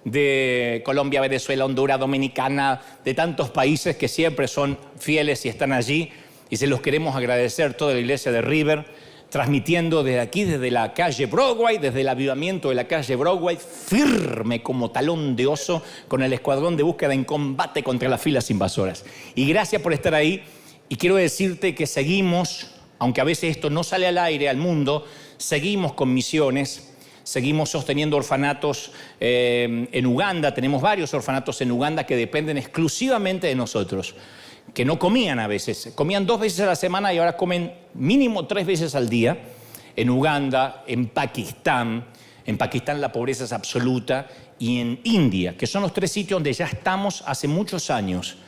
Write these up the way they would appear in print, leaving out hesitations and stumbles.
de Colombia, Venezuela, Honduras, Dominicana, de tantos países que siempre son fieles y están allí. Y se los queremos agradecer, toda la iglesia de River, transmitiendo desde aquí, desde la calle Broadway, desde el avivamiento de la calle Broadway, firme como talón de oso, con el escuadrón de búsqueda en combate contra las filas invasoras. Y gracias por estar ahí. Y quiero decirte que seguimos, aunque a veces esto no sale al aire, al mundo, seguimos con misiones, seguimos sosteniendo orfanatos en Uganda. Tenemos varios orfanatos en Uganda que dependen exclusivamente de nosotros, que no comían a veces, comían 2 veces a la semana y ahora comen mínimo 3 veces al día. En Uganda, en Pakistán la pobreza es absoluta, y en India, que son los 3 sitios donde ya estamos hace muchos años.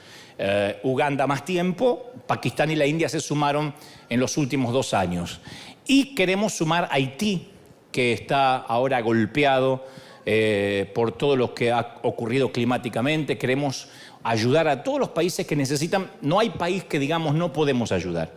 Uganda más tiempo, Pakistán y la India se sumaron en los últimos 2 años. Y queremos sumar Haití, que está ahora golpeado por todo lo que ha ocurrido climáticamente. Queremos ayudar a todos los países que necesitan. No hay país que digamos no podemos ayudar,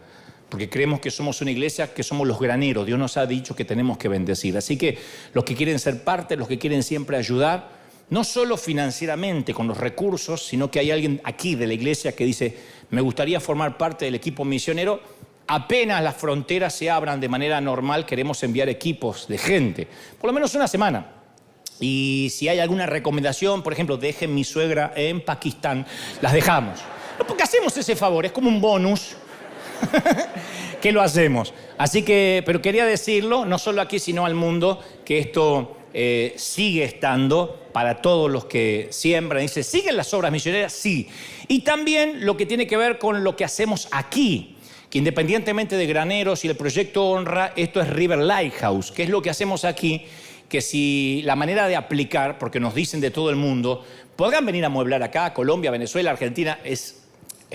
porque creemos que somos una iglesia, que somos los graneros. Dios nos ha dicho que tenemos que bendecir. Así que los que quieren ser parte, los que quieren siempre ayudar, no solo financieramente con los recursos, sino que hay alguien aquí de la iglesia que dice, me gustaría formar parte del equipo misionero. Apenas las fronteras se abran de manera normal, queremos enviar equipos de gente, por lo menos una semana. Y si hay alguna recomendación, por ejemplo, dejen mi suegra en Pakistán, las dejamos. No, porque hacemos ese favor, es como un bonus que lo hacemos. Así que, pero quería decirlo, no solo aquí, sino al mundo, que esto sigue estando para todos los que siembran. Dice, ¿siguen las obras misioneras? Sí. Y también lo que tiene que ver con lo que hacemos aquí, que independientemente de Graneros y el proyecto Honra, esto es River Lighthouse, que es lo que hacemos aquí, que si la manera de aplicar, porque nos dicen de todo el mundo, podrán venir a mueblar acá, Colombia, Venezuela, Argentina, es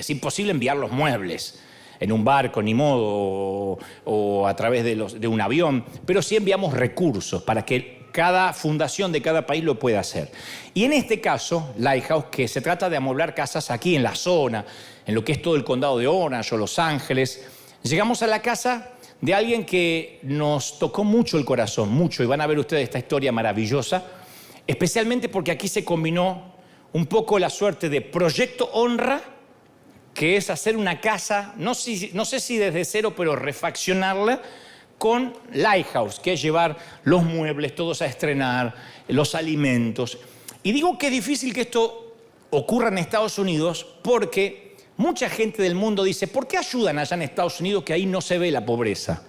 imposible enviar los muebles en un barco, ni modo, o a través de un avión, pero sí enviamos recursos para que cada fundación de cada país lo pueda hacer. Y en este caso, Lighthouse, que se trata de amueblar casas aquí en la zona, en lo que es todo el condado de Orange o Los Ángeles, llegamos a la casa de alguien que nos tocó mucho el corazón, mucho, y van a ver ustedes esta historia maravillosa, especialmente porque aquí se combinó un poco la suerte de Proyecto Honra, que es hacer una casa, no sé si desde cero, pero refaccionarla, con Lighthouse, que es llevar los muebles todos a estrenar, los alimentos. Y digo que es difícil que esto ocurra en Estados Unidos porque mucha gente del mundo dice, ¿por qué ayudan allá en Estados Unidos que ahí no se ve la pobreza?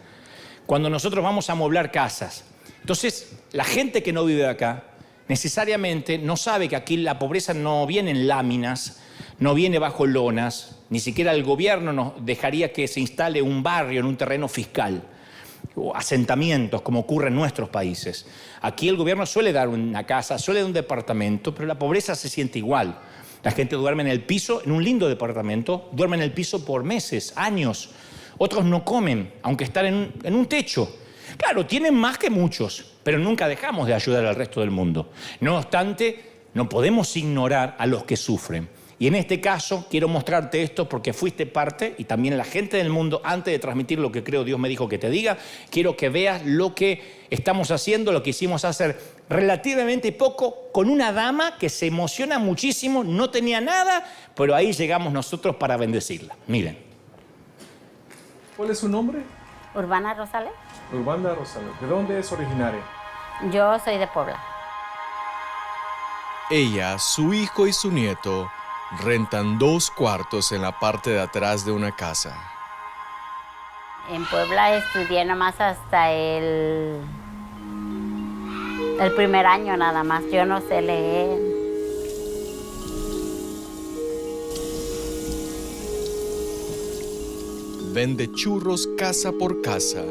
Cuando nosotros vamos a amueblar casas. Entonces, la gente que no vive acá necesariamente no sabe que aquí la pobreza no viene en láminas, no viene bajo lonas, ni siquiera el gobierno nos dejaría que se instale un barrio en un terreno fiscal, o asentamientos, como ocurre en nuestros países. Aquí el gobierno suele dar una casa, suele dar un departamento, pero la pobreza se siente igual. La gente duerme en el piso, en un lindo departamento, duerme en el piso por meses, años. Otros no comen, aunque están en un techo. Claro, tienen más que muchos, pero nunca dejamos de ayudar al resto del mundo. No obstante, no podemos ignorar a los que sufren. Y en este caso, quiero mostrarte esto porque fuiste parte, y también la gente del mundo, antes de transmitir lo que creo Dios me dijo que te diga, quiero que veas lo que estamos haciendo, lo que hicimos hacer relativamente poco, con una dama que se emociona muchísimo, no tenía nada, pero ahí llegamos nosotros para bendecirla. Miren. ¿Cuál es su nombre? Urbana Rosales. Urbana Rosales. ¿De dónde es originaria? Yo soy de Puebla. Ella, su hijo y su nieto rentan 2 cuartos en la parte de atrás de una casa. En Puebla estudié nomás hasta el primer año nada más. Yo no sé leer. Vende churros casa por casa,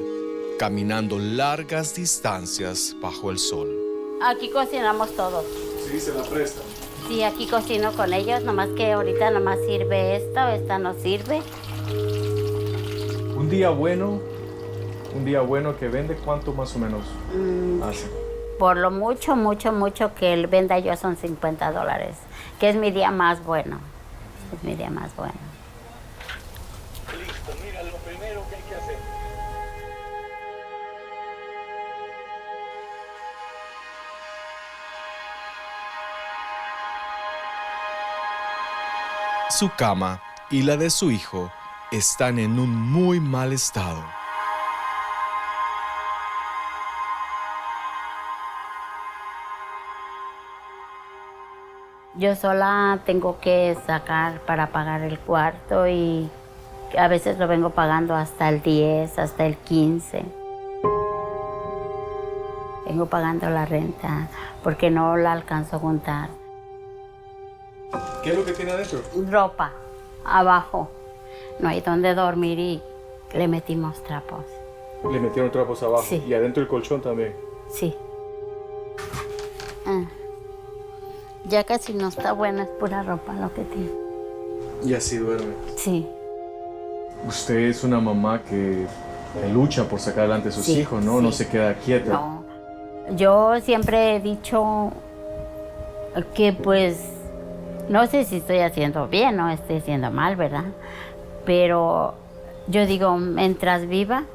caminando largas distancias bajo el sol. Aquí cocinamos todos. Sí, se la prestan. Sí, aquí cocino con ellos, nomás que ahorita nomás sirve esta no sirve. Un día bueno que vende, ¿cuánto más o menos hace? Por lo mucho que él venda yo son $50, que es mi día más bueno. Es mi día más bueno. Listo, mira, lo primero que hay que hacer. Su cama y la de su hijo están en un muy mal estado. Yo sola tengo que sacar para pagar el cuarto y a veces lo vengo pagando hasta el 10, hasta el 15. Vengo pagando la renta porque no la alcanzo a juntar. ¿Qué es lo que tiene adentro? Ropa, abajo. No hay donde dormir y le metimos trapos. Le metieron trapos abajo. Sí. Y adentro el colchón también. Sí. Ya casi no está buena, es pura ropa lo que tiene. Y así duerme. Sí. Usted es una mamá que lucha por sacar adelante a sus Sí, hijos, ¿no? sí. No se queda quieta. No. Yo siempre he dicho que pues no sé si estoy haciendo bien o estoy haciendo mal, ¿verdad? Pero yo digo, mientras viva,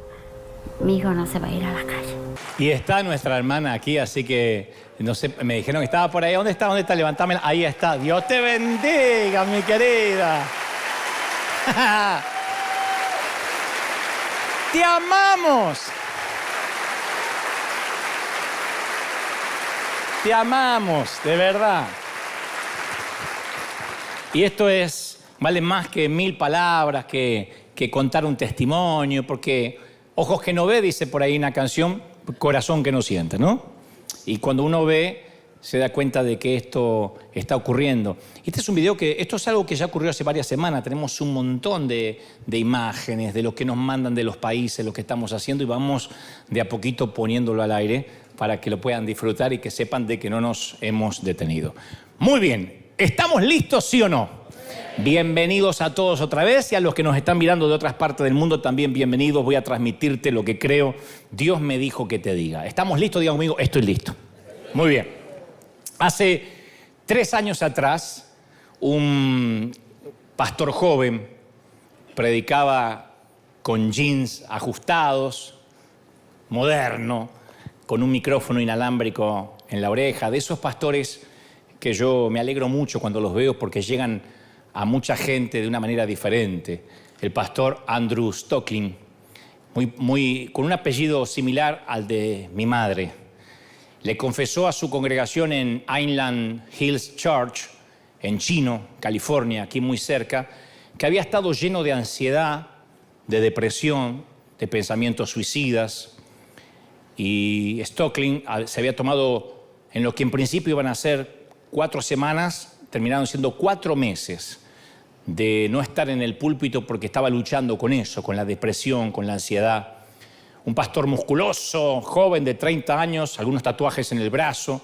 mi hijo no se va a ir a la calle. Y está nuestra hermana aquí, así que, no sé, me dijeron que estaba por ahí. ¿Dónde está? ¿Dónde está? Levantámela. Ahí está. Dios te bendiga, mi querida. ¡Te amamos! Te amamos, de verdad. Y esto vale más que 1000 palabras, que contar un testimonio, porque ojos que no ve, dice por ahí una canción, corazón que no siente, ¿no? Y cuando uno ve, se da cuenta de que esto está ocurriendo. Este es un video esto es algo que ya ocurrió hace varias semanas. Tenemos un montón de imágenes de lo que nos mandan de los países, lo que estamos haciendo, y vamos de a poquito poniéndolo al aire para que lo puedan disfrutar y que sepan de que no nos hemos detenido. Muy bien, ¿estamos listos, sí o no? Bienvenidos a todos otra vez, y a los que nos están mirando de otras partes del mundo también bienvenidos. Voy a transmitirte lo que creo Dios me dijo que te diga. ¿Estamos listos? Diga conmigo, estoy listo. Muy bien. Hace 3 años atrás, un pastor joven predicaba con jeans ajustados, moderno, con un micrófono inalámbrico en la oreja, de esos pastores que yo me alegro mucho cuando los veo porque llegan a mucha gente de una manera diferente. El pastor Andrew Stocklin, con un apellido similar al de mi madre, le confesó a su congregación en Inland Hills Church, en Chino, California, aquí muy cerca, que había estado lleno de ansiedad, de depresión, de pensamientos suicidas. Y Stocklin se había tomado, en lo que en principio iban a ser 4 semanas, terminaron siendo 4 meses de no estar en el púlpito porque estaba luchando con eso, con la depresión, con la ansiedad. Un pastor musculoso, joven de 30 años, algunos tatuajes en el brazo,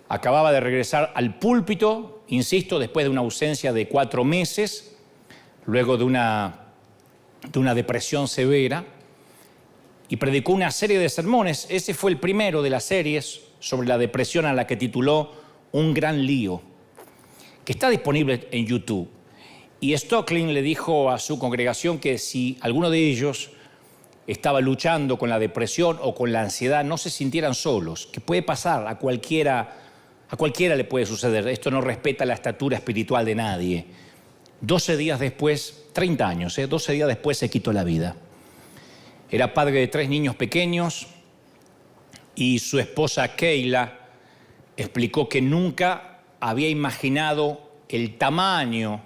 acababa de regresar al púlpito, insisto, después de una ausencia de 4 meses, luego de una depresión severa, y predicó una serie de sermones. Ese fue el primero de las series sobre la depresión, a la que tituló Un gran lío, que está disponible en YouTube. Y Stocklin le dijo a su congregación que si alguno de ellos estaba luchando con la depresión o con la ansiedad, no se sintieran solos, que puede pasar, a cualquiera le puede suceder. Esto no respeta la estatura espiritual de nadie. 12 días después, 30 años, 12 días después se quitó la vida. Era padre de 3 niños pequeños y su esposa Kayla explicó que nunca había imaginado el tamaño,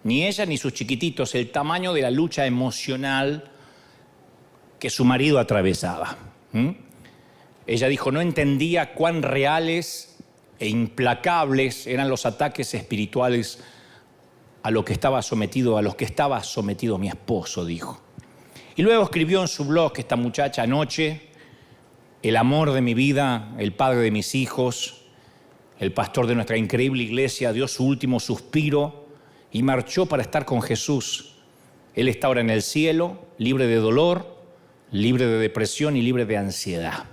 ni ella ni sus chiquititos, el tamaño de la lucha emocional que su marido atravesaba. Ella dijo, no entendía cuán reales e implacables eran los ataques espirituales a los que estaba sometido mi esposo, dijo. Y luego escribió en su blog esta muchacha anoche: el amor de mi vida, el padre de mis hijos, el pastor de nuestra increíble iglesia, dio su último suspiro y marchó para estar con Jesús. Él está ahora en el cielo, libre de dolor, libre de depresión y libre de ansiedad.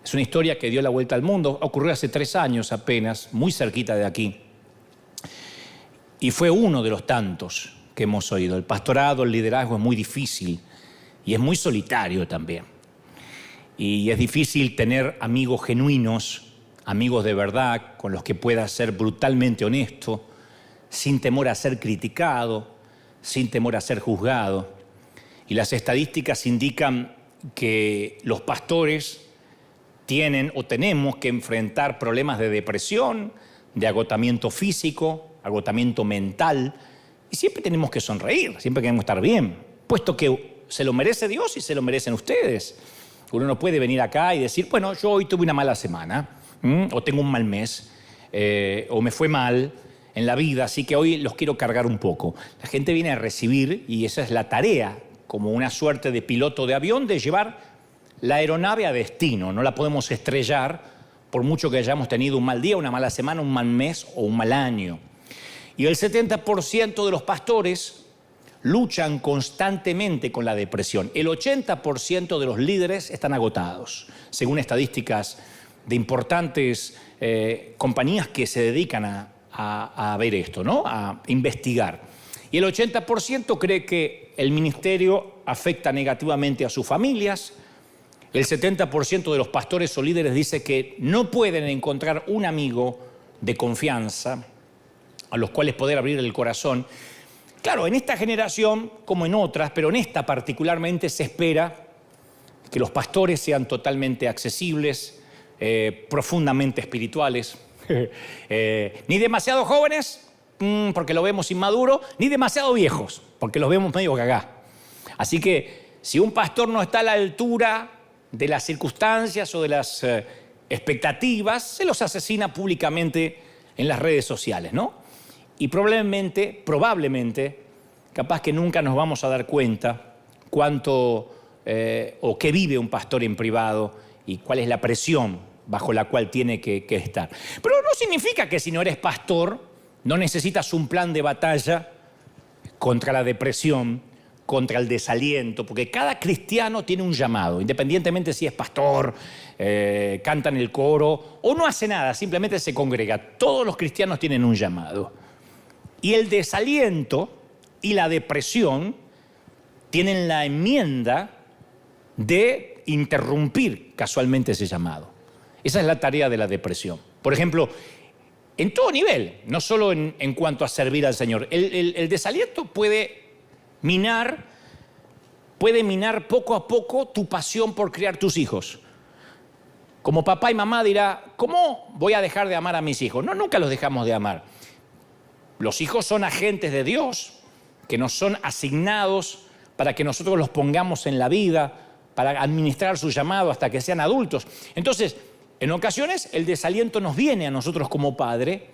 Es una historia que dio la vuelta al mundo. Ocurrió hace 3 años apenas, muy cerquita de aquí. Y fue uno de los tantos que hemos oído. El pastorado, el liderazgo es muy difícil y es muy solitario también. Y es difícil tener amigos genuinos, amigos de verdad, con los que puedas ser brutalmente honesto, sin temor a ser criticado, sin temor a ser juzgado. Y las estadísticas indican que los pastores tienen o tenemos que enfrentar problemas de depresión, de agotamiento físico, agotamiento mental, y siempre tenemos que sonreír, siempre queremos estar bien, puesto que se lo merece Dios y se lo merecen ustedes. Uno no puede venir acá y decir, bueno, yo hoy tuve una mala semana, o tengo un mal mes, o me fue mal en la vida, así que hoy los quiero cargar un poco. La gente viene a recibir, y esa es la tarea, como una suerte de piloto de avión, de llevar la aeronave a destino. No la podemos estrellar por mucho que hayamos tenido un mal día, una mala semana, un mal mes o un mal año. Y el 70% de los pastores luchan constantemente con la depresión. El 80% de los líderes están agotados, según estadísticas de importantes compañías que se dedican a ver esto, ¿no? A investigar. Y el 80% cree que el ministerio afecta negativamente a sus familias. El 70% de los pastores o líderes dice que no pueden encontrar un amigo de confianza a los cuales poder abrir el corazón. Claro, en esta generación, como en otras, pero en esta particularmente, se espera que los pastores sean totalmente accesibles, profundamente espirituales, ni demasiado jóvenes, porque lo vemos inmaduro, ni demasiado viejos, porque los vemos medio gagá. Así que si un pastor no está a la altura de las circunstancias o de las expectativas, se los asesina públicamente en las redes sociales, ¿no? Y probablemente, capaz que nunca nos vamos a dar cuenta cuánto o qué vive un pastor en privado y cuál es la presión bajo la cual tiene que estar. Pero no significa que si no eres pastor no necesitas un plan de batalla contra la depresión, contra el desaliento, porque cada cristiano tiene un llamado, independientemente si es pastor, canta en el coro o no hace nada, simplemente se congrega. Todos los cristianos tienen un llamado. Y el desaliento y la depresión tienen la enmienda de interrumpir casualmente ese llamado. Esa es la tarea de la depresión. Por ejemplo, en todo nivel, no solo en cuanto a servir al Señor. El desaliento puede minar poco a poco tu pasión por criar tus hijos. Como papá y mamá dirá, ¿cómo voy a dejar de amar a mis hijos? No, nunca los dejamos de amar. Los hijos son agentes de Dios, que nos son asignados para que nosotros los pongamos en la vida, para administrar su llamado hasta que sean adultos. Entonces, en ocasiones el desaliento nos viene a nosotros como padre,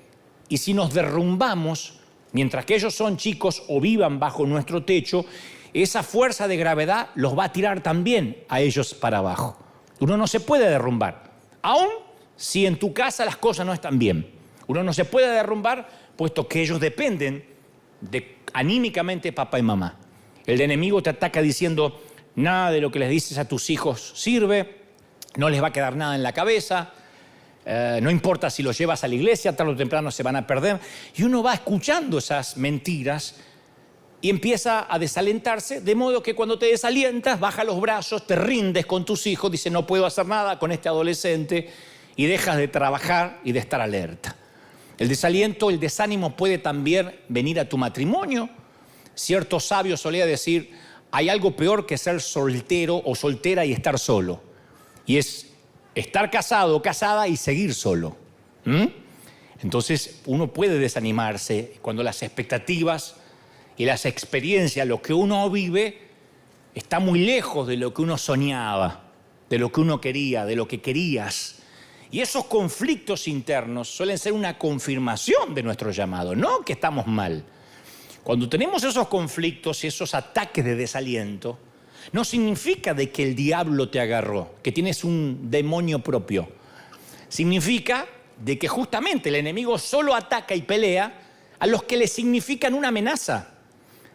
y si nos derrumbamos, mientras que ellos son chicos o vivan bajo nuestro techo, esa fuerza de gravedad los va a tirar también a ellos para abajo. Uno no se puede derrumbar, aun si en tu casa las cosas no están bien. Uno no se puede derrumbar puesto que ellos dependen de anímicamente papá y mamá. El enemigo te ataca diciendo, nada de lo que les dices a tus hijos sirve, no les va a quedar nada en la cabeza, no importa si los llevas a la iglesia, tarde o temprano se van a perder. Y uno va escuchando esas mentiras y empieza a desalentarse, de modo que cuando te desalientas, baja los brazos, te rindes con tus hijos, dices, no puedo hacer nada con este adolescente, y dejas de trabajar y de estar alerta. El desaliento, el desánimo puede también venir a tu matrimonio. Cierto sabio solía decir, hay algo peor que ser soltero o soltera y estar solo. Y es estar casado o casada y seguir solo. Entonces uno puede desanimarse cuando las expectativas y las experiencias, lo que uno vive, está muy lejos de lo que uno soñaba, de lo que uno quería, de lo que querías. Y esos conflictos internos suelen ser una confirmación de nuestro llamado, no que estamos mal. Cuando tenemos esos conflictos y esos ataques de desaliento, no significa de que el diablo te agarró, que tienes un demonio propio. Significa de que justamente el enemigo solo ataca y pelea a los que le significan una amenaza,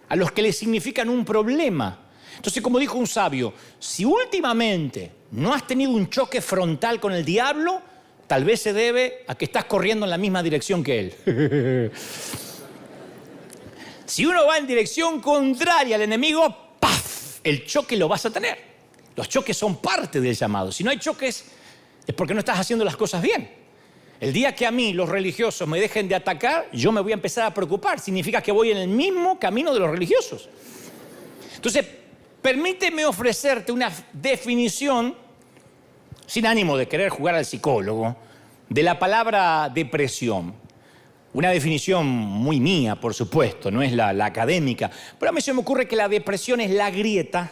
a los que le significan un problema. Entonces, como dijo un sabio, si últimamente no has tenido un choque frontal con el diablo, tal vez se debe a que estás corriendo en la misma dirección que él. Si uno va en dirección contraria al enemigo, ¡paf!, el choque lo vas a tener. Los choques son parte del llamado. Si no hay choques, es porque no estás haciendo las cosas bien. El día que a mí los religiosos me dejen de atacar, yo me voy a empezar a preocupar. Significa que voy en el mismo camino de los religiosos. Entonces, permíteme ofrecerte una definición, sin ánimo de querer jugar al psicólogo, de la palabra depresión. Una definición muy mía, por supuesto, no es la académica. Pero a mí se me ocurre que la depresión es la grieta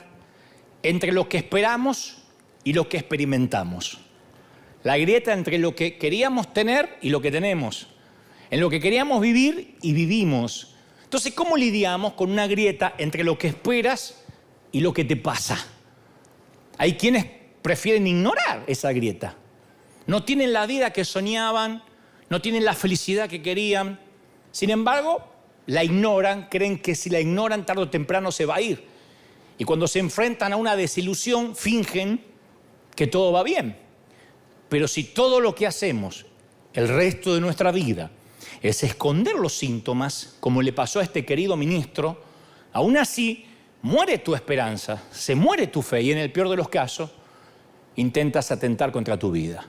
entre lo que esperamos y lo que experimentamos. La grieta entre lo que queríamos tener y lo que tenemos. En lo que queríamos vivir y vivimos. Entonces, ¿cómo lidiamos con una grieta entre lo que esperas y lo que te pasa? Hay quienes prefieren ignorar esa grieta. No tienen la vida que soñaban, no tienen la felicidad que querían. Sin embargo, la ignoran, creen que si la ignoran tarde o temprano se va a ir. Y cuando se enfrentan a una desilusión, fingen que todo va bien. Pero si todo lo que hacemos el resto de nuestra vida es esconder los síntomas, como le pasó a este querido ministro, aún así muere tu esperanza, se muere tu fe y en el peor de los casos intentas atentar contra tu vida.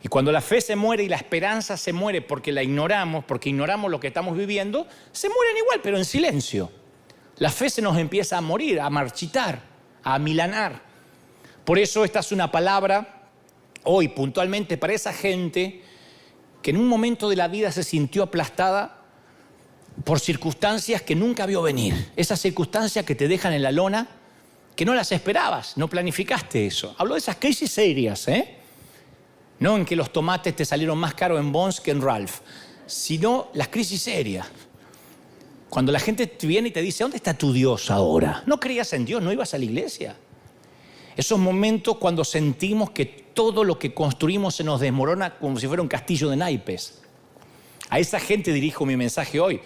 Y cuando la fe se muere y la esperanza se muere porque la ignoramos, porque ignoramos lo que estamos viviendo, se mueren igual, pero en silencio. La fe se nos empieza a morir, a marchitar, a amilanar. Por eso esta es una palabra hoy puntualmente para esa gente que en un momento de la vida se sintió aplastada por circunstancias que nunca vio venir. Esas circunstancias que te dejan en la lona, que no las esperabas, no planificaste eso. Hablo de esas crisis serias, No en que los tomates te salieron más caros en Bonds que en Ralph, sino las crisis serias. Cuando la gente viene y te dice, ¿dónde está tu Dios ahora? ¿No creías en Dios? ¿No ibas a la iglesia? Esos momentos cuando sentimos que todo lo que construimos se nos desmorona como si fuera un castillo de naipes. A esa gente dirijo mi mensaje hoy.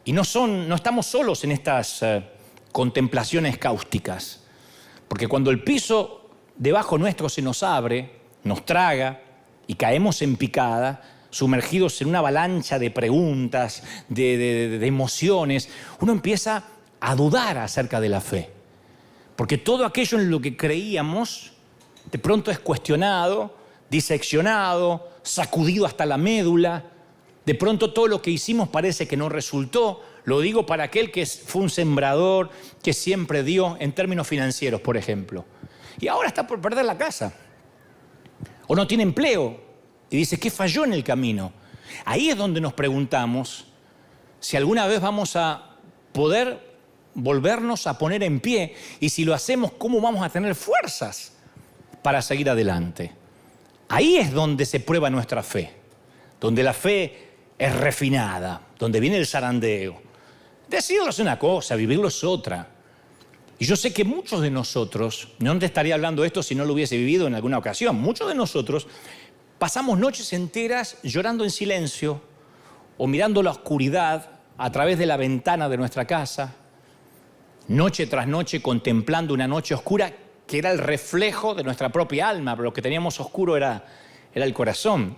Y no estamos solos en estas contemplaciones cáusticas. Porque cuando el piso debajo nuestro se nos abre, nos traga y caemos en picada, sumergidos en una avalancha de preguntas, de emociones, uno empieza a dudar acerca de la fe. Porque todo aquello en lo que creíamos, de pronto es cuestionado, diseccionado, sacudido hasta la médula. De pronto todo lo que hicimos parece que no resultó. Lo digo para aquel que fue un sembrador, que siempre dio en términos financieros, por ejemplo. Y ahora está por perder la casa. O no tiene empleo. Y dice, ¿qué falló en el camino? Ahí es donde nos preguntamos si alguna vez vamos a poder volvernos a poner en pie, y si lo hacemos, ¿cómo vamos a tener fuerzas para seguir adelante? Ahí es donde se prueba nuestra fe, donde la fe es refinada, donde viene el zarandeo. Decirlo es una cosa, vivirlo es otra. Y yo sé que muchos de nosotros, no te estaría hablando de esto si no lo hubiese vivido en alguna ocasión, muchos de nosotros pasamos noches enteras llorando en silencio o mirando la oscuridad a través de la ventana de nuestra casa, noche tras noche contemplando una noche oscura que era el reflejo de nuestra propia alma, pero lo que teníamos oscuro era el corazón.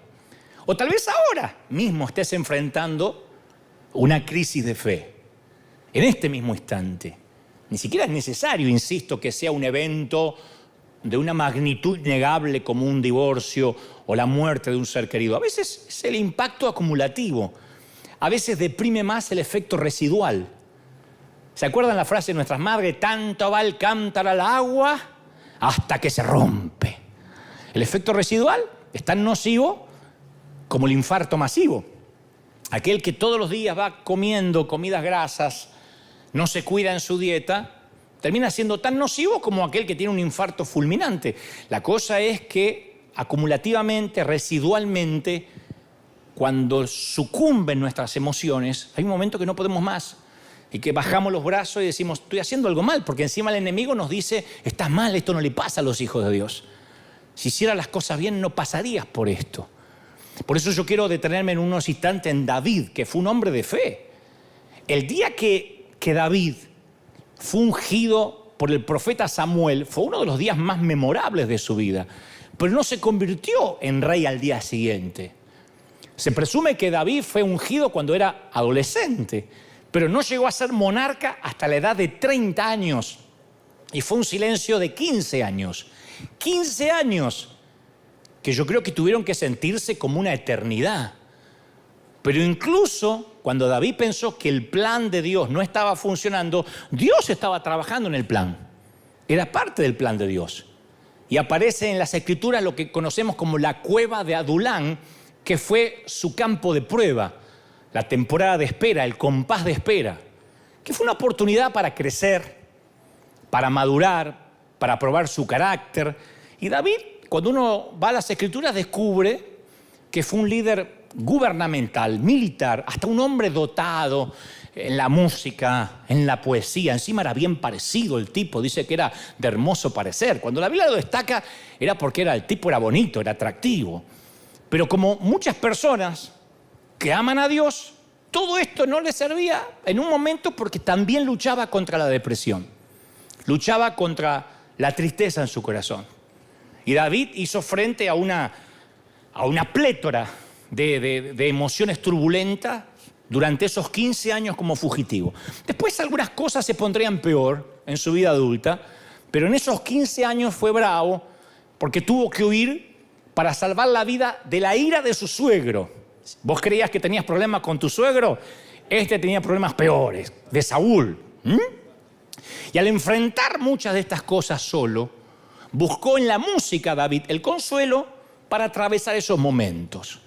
O tal vez ahora mismo estés enfrentando una crisis de fe, en este mismo instante. Ni siquiera es necesario, insisto, que sea un evento de una magnitud innegable como un divorcio o la muerte de un ser querido. A veces es el impacto acumulativo, a veces deprime más el efecto residual. ¿Se acuerdan la frase de nuestras madres? Tanto va el cántaro al agua hasta que se rompe. El efecto residual es tan nocivo como el infarto masivo. Aquel que todos los días va comiendo comidas grasas, no se cuida en su dieta, termina siendo tan nocivo como aquel que tiene un infarto fulminante. La cosa es que acumulativamente, residualmente, cuando sucumben nuestras emociones, hay un momento que no podemos más. Y que bajamos los brazos y decimos, estoy haciendo algo mal, porque encima el enemigo nos dice, estás mal, esto no le pasa a los hijos de Dios. Si hicieras las cosas bien, no pasarías por esto. Por eso yo quiero detenerme en unos instantes en David, que fue un hombre de fe. El día que David fue ungido por el profeta Samuel, fue uno de los días más memorables de su vida. Pero no se convirtió en rey al día siguiente. Se presume que David fue ungido cuando era adolescente, pero no llegó a ser monarca hasta la edad de 30 años. Y fue un silencio de 15 años. 15 años que yo creo que tuvieron que sentirse como una eternidad. Pero incluso cuando David pensó que el plan de Dios no estaba funcionando, Dios estaba trabajando en el plan. Era parte del plan de Dios. Y aparece en las Escrituras lo que conocemos como la cueva de Adulán, que fue su campo de prueba, la temporada de espera, el compás de espera, que fue una oportunidad para crecer, para madurar, para probar su carácter. Y David, cuando uno va a las Escrituras, descubre que fue un líder gubernamental, militar, hasta un hombre dotado en la música, en la poesía. Encima era bien parecido el tipo, dice que era de hermoso parecer. Cuando la Biblia lo destaca era porque el tipo era bonito, era atractivo. Pero como muchas personas que aman a Dios, todo esto no le servía en un momento porque también luchaba contra la depresión. Luchaba contra la tristeza en su corazón. Y David hizo frente a una plétora de emociones turbulentas durante esos 15 años como fugitivo. Después algunas cosas se pondrían peor en su vida adulta, pero en esos 15 años fue bravo porque tuvo que huir para salvar la vida de la ira de su suegro. ¿Vos creías que tenías problemas con tu suegro? Este tenía problemas peores, de Saúl. Y al enfrentar muchas de estas cosas solo, buscó en la música, David, el consuelo para atravesar esos momentos.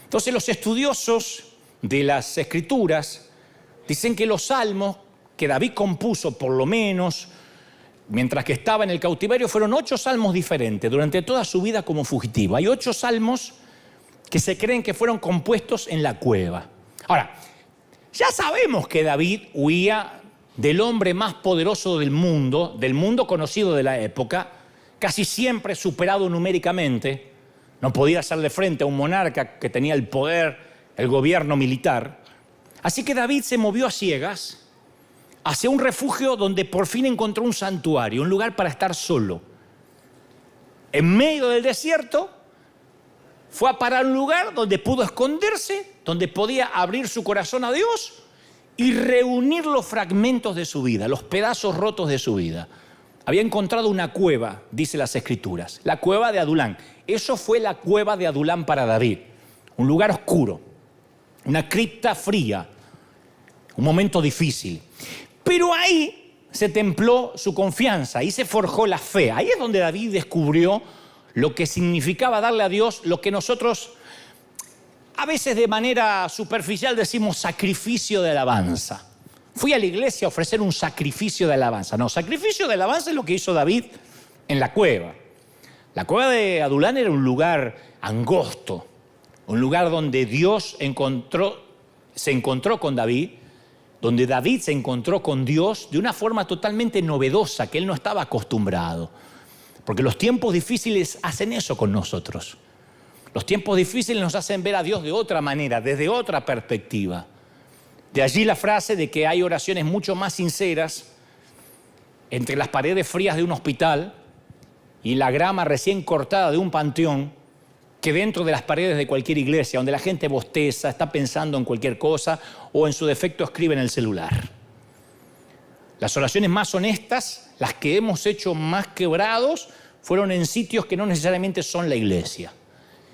Entonces los estudiosos de las Escrituras dicen que los salmos que David compuso, por lo menos, mientras que estaba en el cautiverio, fueron 8 salmos diferentes durante toda su vida como fugitivo. Hay 8 salmos que se creen que fueron compuestos en la cueva. Ahora, ya sabemos que David huía del hombre más poderoso del mundo conocido de la época, casi siempre superado numéricamente. No podía hacerle frente a un monarca que tenía el poder, el gobierno militar. Así que David se movió a ciegas hacia un refugio donde por fin encontró un santuario, un lugar para estar solo. En medio del desierto, fue a parar un lugar donde pudo esconderse, donde podía abrir su corazón a Dios y reunir los fragmentos de su vida, los pedazos rotos de su vida. Había encontrado una cueva, dice las Escrituras, la cueva de Adulán. Eso fue la cueva de Adulán para David, un lugar oscuro, una cripta fría, un momento difícil. Pero ahí se templó su confianza, ahí se forjó la fe. Ahí es donde David descubrió lo que significaba darle a Dios lo que nosotros a veces de manera superficial decimos sacrificio de alabanza. Fui a la iglesia a ofrecer un sacrificio de alabanza. No, sacrificio de alabanza es lo que hizo David en la cueva. La cueva de Adulán era un lugar angosto, un lugar donde Dios se encontró con David, donde David se encontró con Dios de una forma totalmente novedosa que él no estaba acostumbrado. Porque los tiempos difíciles hacen eso con nosotros. Los tiempos difíciles nos hacen ver a Dios de otra manera, desde otra perspectiva. De allí la frase de que hay oraciones mucho más sinceras entre las paredes frías de un hospital y la grama recién cortada de un panteón que dentro de las paredes de cualquier iglesia, donde la gente bosteza, está pensando en cualquier cosa o en su defecto escribe en el celular. Las oraciones más honestas, las que hemos hecho más quebrados, fueron en sitios que no necesariamente son la iglesia.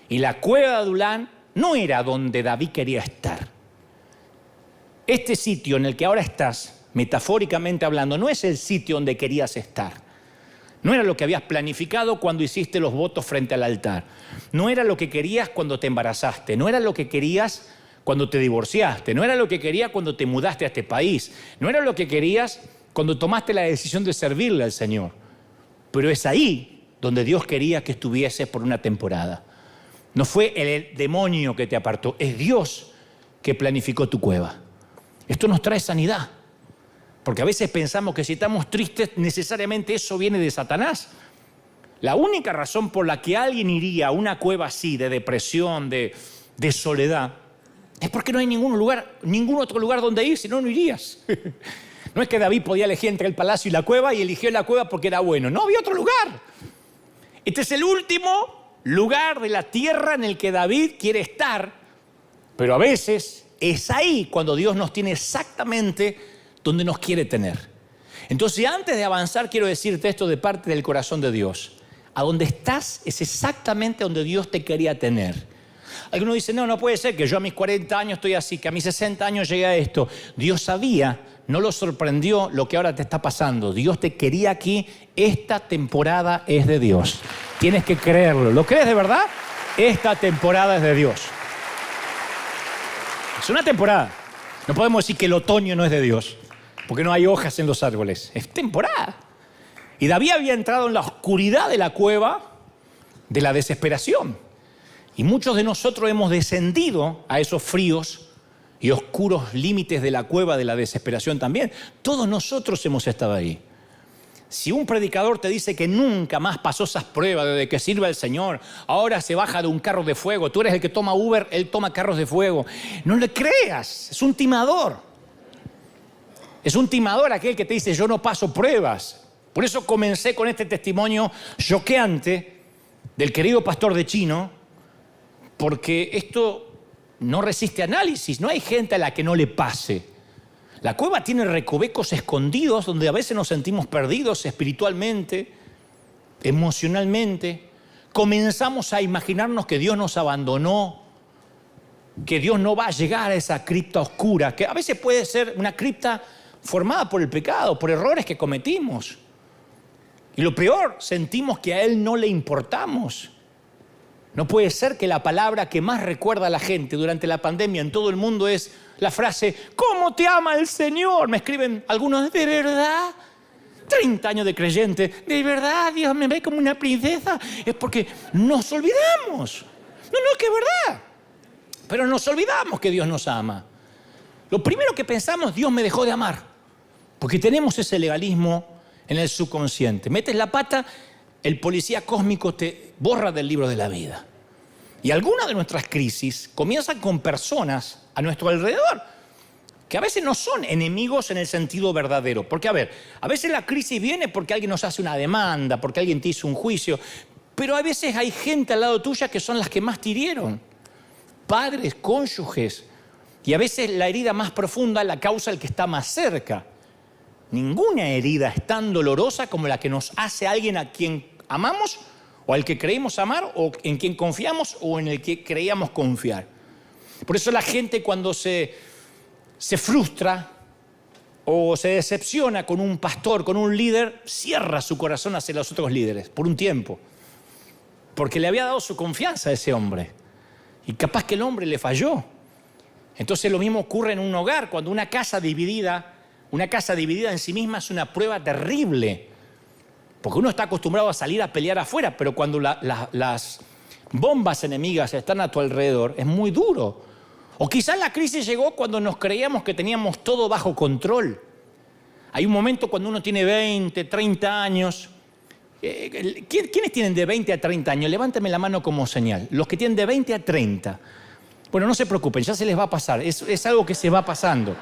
Y la cueva de Adulán no era donde David quería estar. Este sitio en el que ahora estás, metafóricamente hablando, no es el sitio donde querías estar. No era lo que habías planificado cuando hiciste los votos frente al altar. No era lo que querías cuando te embarazaste. No era lo que querías cuando te divorciaste. No era lo que querías cuando te mudaste a este país. No era lo que querías cuando tomaste la decisión de servirle al Señor. Pero es ahí donde Dios quería que estuvieses por una temporada. No fue el demonio que te apartó, es Dios que planificó tu cueva. Esto nos trae sanidad. Porque a veces pensamos que si estamos tristes, necesariamente eso viene de Satanás. La única razón por la que alguien iría a una cueva así, de depresión, de soledad, es porque no hay ningún otro lugar donde ir, si no, no irías. No es que David podía elegir entre el palacio y la cueva y eligió la cueva porque era bueno. No, había otro lugar. Este es el último lugar de la tierra en el que David quiere estar, pero a veces es ahí cuando Dios nos tiene exactamente donde nos quiere tener. Entonces, antes de avanzar, quiero decirte esto de parte del corazón de Dios. A donde estás es exactamente donde Dios te quería tener. Algunos dicen, no puede ser que yo a mis 40 años estoy así, que a mis 60 años llegué a esto. Dios sabía, no lo sorprendió lo que ahora te está pasando. Dios te quería aquí, esta temporada es de Dios. Tienes que creerlo. ¿Lo crees de verdad? Esta temporada es de Dios. Es una temporada. No podemos decir que el otoño no es de Dios, porque no hay hojas en los árboles. Es temporada. Y David había entrado en la oscuridad de la cueva de la desesperación. Y muchos de nosotros hemos descendido a esos fríos y oscuros límites de la cueva de la desesperación también. Todos nosotros hemos estado ahí. Si un predicador te dice que nunca más pasó esas pruebas desde que sirve al Señor, ahora se baja de un carro de fuego, tú eres el que toma Uber, él toma carros de fuego, no le creas, es un timador. Es un timador aquel que te dice yo no paso pruebas. Por eso comencé con este testimonio choqueante del querido pastor de Chino, porque esto no resiste análisis, no hay gente a la que no le pase. La cueva tiene recovecos escondidos donde a veces nos sentimos perdidos espiritualmente, emocionalmente. Comenzamos a imaginarnos que Dios nos abandonó, que Dios no va a llegar a esa cripta oscura, que a veces puede ser una cripta formada por el pecado, por errores que cometimos. Y lo peor, sentimos que a Él no le importamos. No puede ser que la palabra que más recuerda a la gente durante la pandemia en todo el mundo es la frase, ¿cómo te ama el Señor? Me escriben algunos, ¿de verdad? 30 años de creyente, ¿de verdad Dios me ve como una princesa? Es porque nos olvidamos. No, que es verdad. Pero nos olvidamos que Dios nos ama. Lo primero que pensamos, Dios me dejó de amar. Porque tenemos ese legalismo en el subconsciente. Metes la pata, el policía cósmico te borra del libro de la vida. Y algunas de nuestras crisis comienzan con personas a nuestro alrededor que a veces no son enemigos en el sentido verdadero. Porque, a veces la crisis viene porque alguien nos hace una demanda, porque alguien te hizo un juicio, pero a veces hay gente al lado tuya que son las que más te hirieron. Padres, cónyuges. Y a veces la herida más profunda la causa el que está más cerca. Ninguna herida es tan dolorosa como la que nos hace alguien a quien amamos, o al que creímos amar, o en quien confiamos, o en el que creíamos confiar. Por eso la gente cuando se frustra o se decepciona con un pastor, con un líder, cierra su corazón hacia los otros líderes por un tiempo. Porque le había dado su confianza a ese hombre. Y capaz que el hombre le falló. Entonces lo mismo ocurre en un hogar, cuando una casa dividida en sí misma es una prueba terrible. Porque uno está acostumbrado a salir a pelear afuera, pero cuando las bombas enemigas están a tu alrededor, es muy duro. O quizás la crisis llegó cuando nos creíamos que teníamos todo bajo control. Hay un momento cuando uno tiene 20, 30 años. ¿Quiénes tienen de 20 a 30 años? Levántame la mano como señal. Los que tienen de 20 a 30. Bueno, no se preocupen, ya se les va a pasar. Es algo que se va pasando.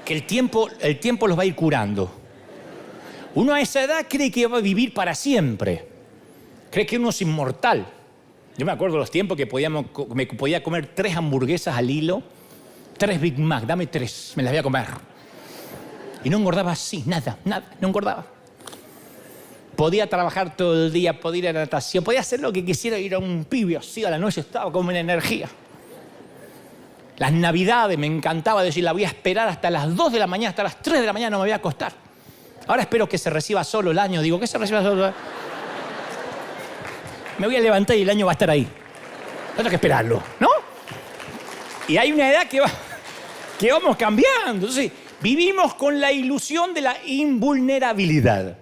Que el tiempo los va a ir curando. Uno a esa edad cree que va a vivir para siempre. Cree que uno es inmortal. Yo me acuerdo de los tiempos que me podía comer 3 hamburguesas al hilo, 3 Big Mac, dame 3, me las voy a comer. Y no engordaba así, nada, no engordaba. Podía trabajar todo el día, podía ir a natación, podía hacer lo que quisiera, ir a un pibio así a la noche, estaba como en energía. Las navidades me encantaba decir, la voy a esperar hasta las 2 de la mañana, hasta las 3 de la mañana no me voy a acostar. Ahora espero que se reciba solo el año, digo, que se reciba solo. Me voy a levantar y el año va a estar ahí. No tengo que esperarlo, ¿no? Y hay una edad que vamos cambiando. Entonces, vivimos con la ilusión de la invulnerabilidad.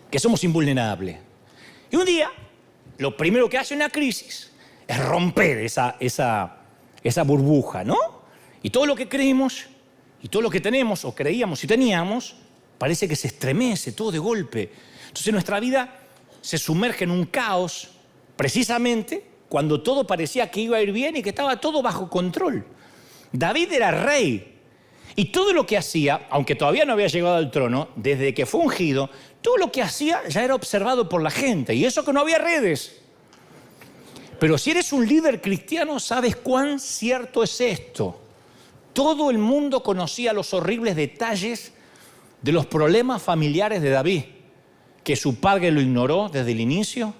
Que somos invulnerables. Y un día, lo primero que hace una crisis es romper esa burbuja, ¿no? Y todo lo que creemos, y todo lo que tenemos, o creíamos y teníamos, parece que se estremece todo de golpe. Entonces nuestra vida se sumerge en un caos, precisamente cuando todo parecía que iba a ir bien y que estaba todo bajo control. David era rey, y todo lo que hacía, aunque todavía no había llegado al trono, desde que fue ungido, todo lo que hacía ya era observado por la gente, y eso que no había redes. Pero si eres un líder cristiano, sabes cuán cierto es esto. Todo el mundo conocía los horribles detalles de los problemas familiares de David, que su padre lo ignoró desde el inicio,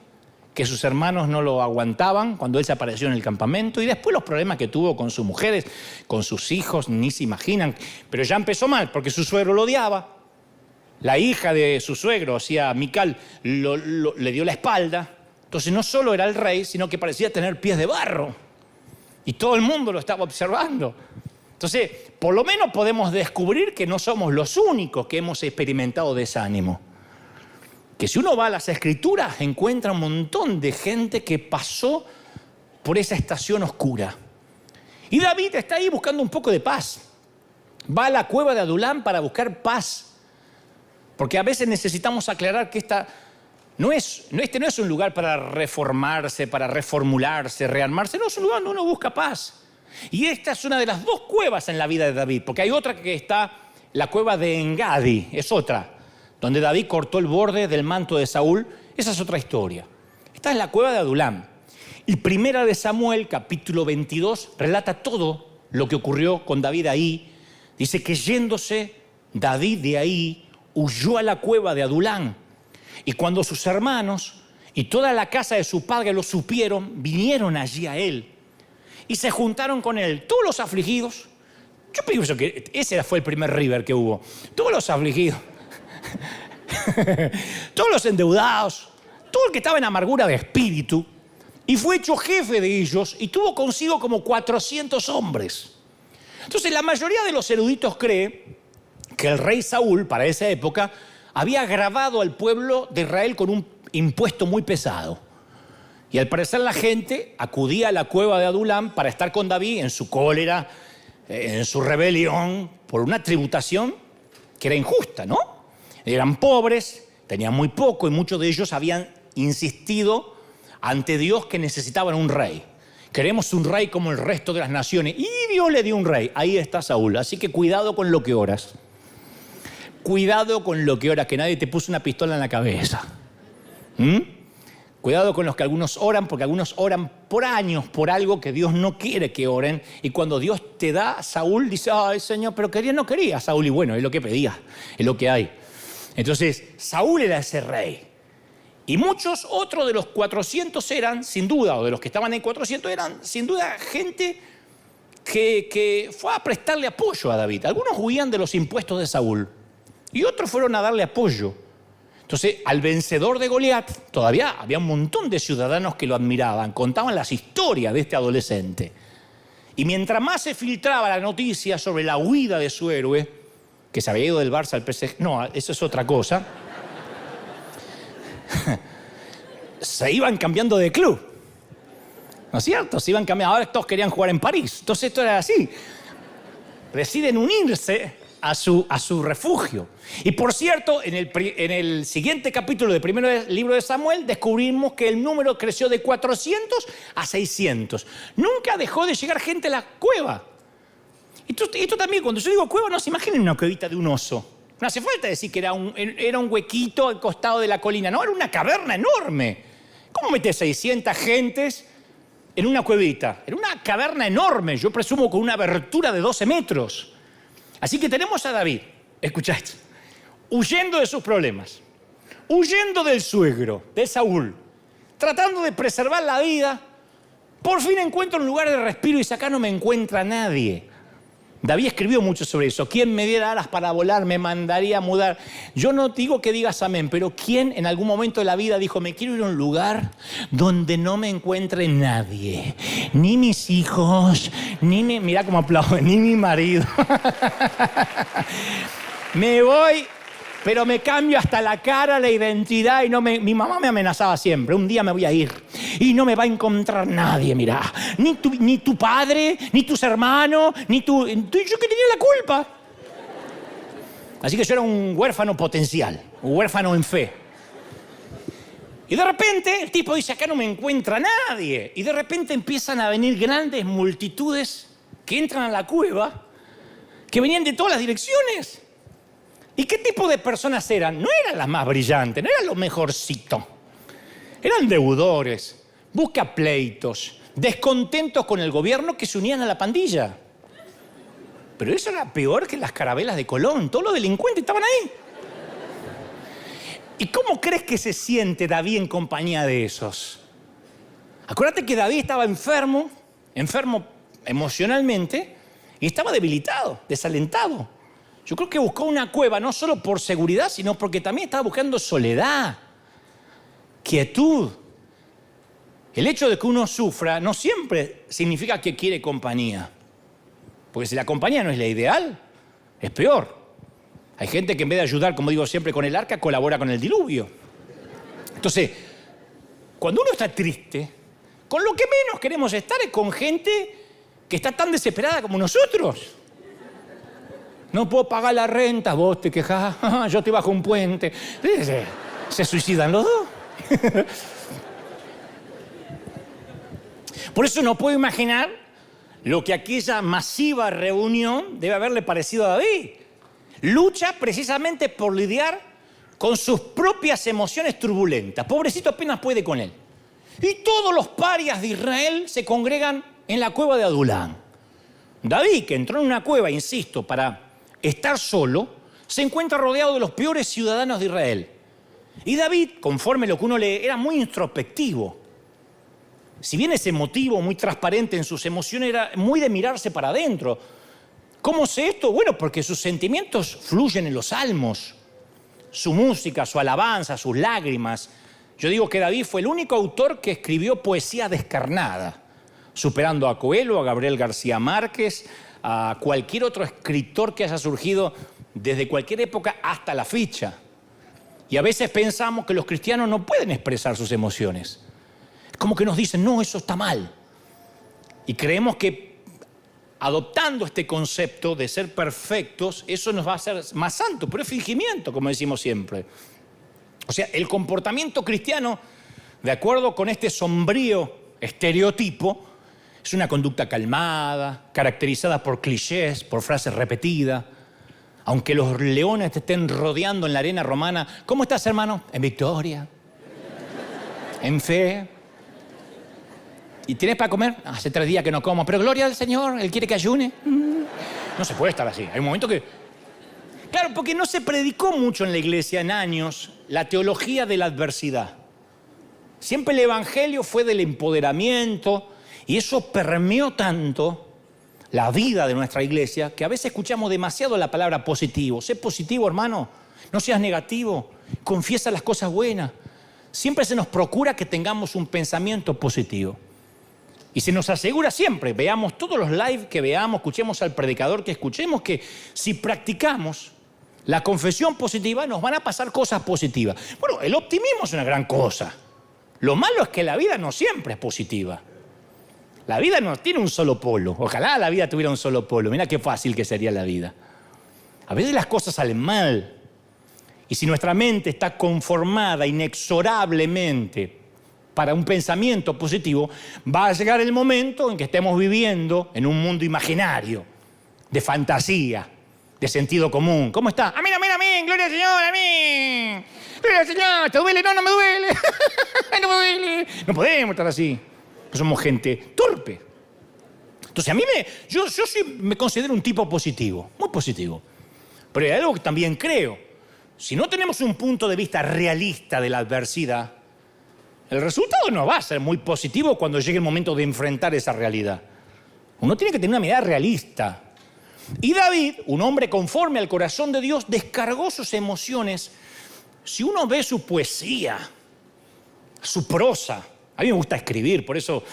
que sus hermanos no lo aguantaban cuando él se apareció en el campamento, y después los problemas que tuvo con sus mujeres, con sus hijos, ni se imaginan. Pero ya empezó mal, porque su suegro lo odiaba. La hija de su suegro, o sea, Mical, le dio la espalda. Entonces no solo era el rey, sino que parecía tener pies de barro. Y todo el mundo lo estaba observando. Entonces, por lo menos podemos descubrir que no somos los únicos que hemos experimentado desánimo. Que si uno va a las Escrituras, encuentra un montón de gente que pasó por esa estación oscura. Y David está ahí buscando un poco de paz. Va a la cueva de Adulam para buscar paz. Porque a veces necesitamos aclarar que este no es un lugar para reformarse, para reformularse, rearmarse. No, es un lugar donde uno busca paz. Y esta es una de las dos cuevas en la vida de David. Porque hay otra que está, la cueva de Engadi, es otra, donde David cortó el borde del manto de Saúl. Esa es otra historia. Esta es la cueva de Adulam. Y Primera de Samuel, capítulo 22, relata todo lo que ocurrió con David ahí. Dice que yéndose David de ahí, huyó a la cueva de Adulam. Y cuando sus hermanos y toda la casa de su padre lo supieron, vinieron allí a él. Y se juntaron con él todos los afligidos. Yo pienso que ese fue el primer River que hubo. Todos los afligidos. Todos los endeudados, todo el que estaba en amargura de espíritu, y fue hecho jefe de ellos y tuvo consigo como 400 hombres. Entonces la mayoría de los eruditos cree que el rey Saúl, para esa época, había agravado al pueblo de Israel con un impuesto muy pesado. Y al parecer la gente acudía a la cueva de Adulam para estar con David en su cólera, en su rebelión, por una tributación que era injusta, ¿no? Eran pobres, tenían muy poco y muchos de ellos habían insistido ante Dios que necesitaban un rey. Queremos un rey como el resto de las naciones. Y Dios le dio un rey. Ahí está Saúl. Así que cuidado con lo que oras. Cuidado con lo que oras, que nadie te puso una pistola en la cabeza. Cuidado con los que algunos oran, porque algunos oran por años por algo que Dios no quiere que oren. Y cuando Dios te da, Saúl dice, ay Señor, pero quería, no quería Saúl. Y bueno, es lo que pedía, es lo que hay. Entonces, Saúl era ese rey. Y muchos otros de los 400 eran, sin duda, o de los que estaban en 400, eran sin duda gente que fue a prestarle apoyo a David. Algunos huían de los impuestos de Saúl y otros fueron a darle apoyo. Entonces, al vencedor de Goliat, todavía había un montón de ciudadanos que lo admiraban, contaban las historias de este adolescente. Y mientras más se filtraba la noticia sobre la huida de su héroe, que se había ido del Barça al PSG, no, eso es otra cosa, se iban cambiando de club, ¿no es cierto? Se iban cambiando, ahora todos querían jugar en París, entonces esto era así. Deciden unirse a su refugio. Y por cierto, en el siguiente capítulo del primer libro de Samuel descubrimos que el número creció de 400 a 600. Nunca dejó de llegar gente a la cueva. Esto también, cuando yo digo cueva, no se imaginen una cuevita de un oso. No hace falta decir que era un huequito al costado de la colina. No, era una caverna enorme. ¿Cómo metes 600 gentes en una cuevita? Era una caverna enorme, yo presumo con una abertura de 12 metros. Así que tenemos a David, escuchá esto, huyendo de sus problemas, huyendo del suegro, de Saúl, tratando de preservar la vida. Por fin encuentra un lugar de respiro y dice, acá no me encuentra nadie. David escribió mucho sobre eso. ¿Quién me diera alas para volar me mandaría a mudar? Yo no digo que digas amén, pero ¿quién en algún momento de la vida dijo, me quiero ir a un lugar donde no me encuentre nadie? Ni mis hijos, mirá cómo aplauden, ni mi marido. Me voy, pero me cambio hasta la cara, la identidad y mi mamá me amenazaba siempre, un día me voy a ir y no me va a encontrar nadie, mirá, ni tu padre, ni tus hermanos, yo que tenía la culpa. Así que yo era un huérfano potencial, un huérfano en fe. Y de repente el tipo dice, acá no me encuentra nadie. Y de repente empiezan a venir grandes multitudes que entran a la cueva, que venían de todas las direcciones. ¿Y qué tipo de personas eran? No eran las más brillantes, no eran los mejorcitos. Eran deudores, buscapleitos, descontentos con el gobierno que se unían a la pandilla. Pero eso era peor que las carabelas de Colón. Todos los delincuentes estaban ahí. ¿Y cómo crees que se siente David en compañía de esos? Acuérdate que David estaba enfermo emocionalmente, y estaba debilitado, desalentado. Yo creo que buscó una cueva no solo por seguridad, sino porque también estaba buscando soledad, quietud. El hecho de que uno sufra no siempre significa que quiere compañía. Porque si la compañía no es la ideal, es peor. Hay gente que en vez de ayudar, como digo siempre, con el arca, colabora con el diluvio. Entonces, cuando uno está triste, con lo que menos queremos estar es con gente que está tan desesperada como nosotros. No puedo pagar la renta, vos te quejás, yo estoy bajo un puente. Se suicidan los dos. Por eso no puedo imaginar lo que aquella masiva reunión debe haberle parecido a David. Lucha precisamente por lidiar con sus propias emociones turbulentas. Pobrecito apenas puede con él. Y todos los parias de Israel se congregan en la cueva de Adulán. David, que entró en una cueva, insisto, para estar solo, se encuentra rodeado de los peores ciudadanos de Israel. Y David, conforme lo que uno lee, era muy introspectivo. Si bien ese motivo muy transparente en sus emociones era muy de mirarse para adentro. ¿Cómo sé esto? Bueno, porque sus sentimientos fluyen en los salmos. Su música, su alabanza, sus lágrimas. Yo digo que David fue el único autor que escribió poesía descarnada, superando a Coelho, a Gabriel García Márquez, a cualquier otro escritor que haya surgido desde cualquier época hasta la fecha. Y a veces pensamos que los cristianos no pueden expresar sus emociones. Es como que nos dicen, no, eso está mal. Y creemos que adoptando este concepto de ser perfectos, eso nos va a hacer más santos, pero es fingimiento, como decimos siempre. O sea, el comportamiento cristiano, de acuerdo con este sombrío estereotipo, es una conducta calmada, caracterizada por clichés, por frases repetidas. Aunque los leones te estén rodeando en la arena romana, ¿cómo estás, hermano? En victoria, en fe. ¿Y tienes para comer? Hace 3 días que no como, pero gloria al Señor, Él quiere que ayune. No se puede estar así. Hay un momento que... Claro, porque no se predicó mucho en la iglesia en años la teología de la adversidad. Siempre el evangelio fue del empoderamiento y eso permeó tanto la vida de nuestra iglesia que a veces escuchamos demasiado la palabra positivo. Sé positivo, hermano, no seas negativo, confiesa las cosas buenas. Siempre se nos procura que tengamos un pensamiento positivo. Y se nos asegura siempre, veamos todos los live que veamos, escuchemos al predicador que escuchemos, que si practicamos la confesión positiva nos van a pasar cosas positivas. Bueno, el optimismo es una gran cosa. Lo malo es que la vida no siempre es positiva. La vida no tiene un solo polo. Ojalá la vida tuviera un solo polo. Mira qué fácil que sería la vida. A veces las cosas salen mal. Y si nuestra mente está conformada inexorablemente para un pensamiento positivo, va a llegar el momento en que estemos viviendo en un mundo imaginario, de fantasía, de sentido común. ¿Cómo está? Amén, amén, amén, gloria al Señor, amén. Gloria al Señor, ¿te duele? No, no me duele. No me duele. No podemos estar así. Somos gente torpe. Entonces, yo sí me considero un tipo positivo, muy positivo. Pero hay algo que también creo. Si no tenemos un punto de vista realista de la adversidad, el resultado no va a ser muy positivo cuando llegue el momento de enfrentar esa realidad. Uno tiene que tener una mirada realista. Y David, un hombre conforme al corazón de Dios, descargó sus emociones. Si uno ve su poesía, su prosa, a mí me gusta escribir, por eso,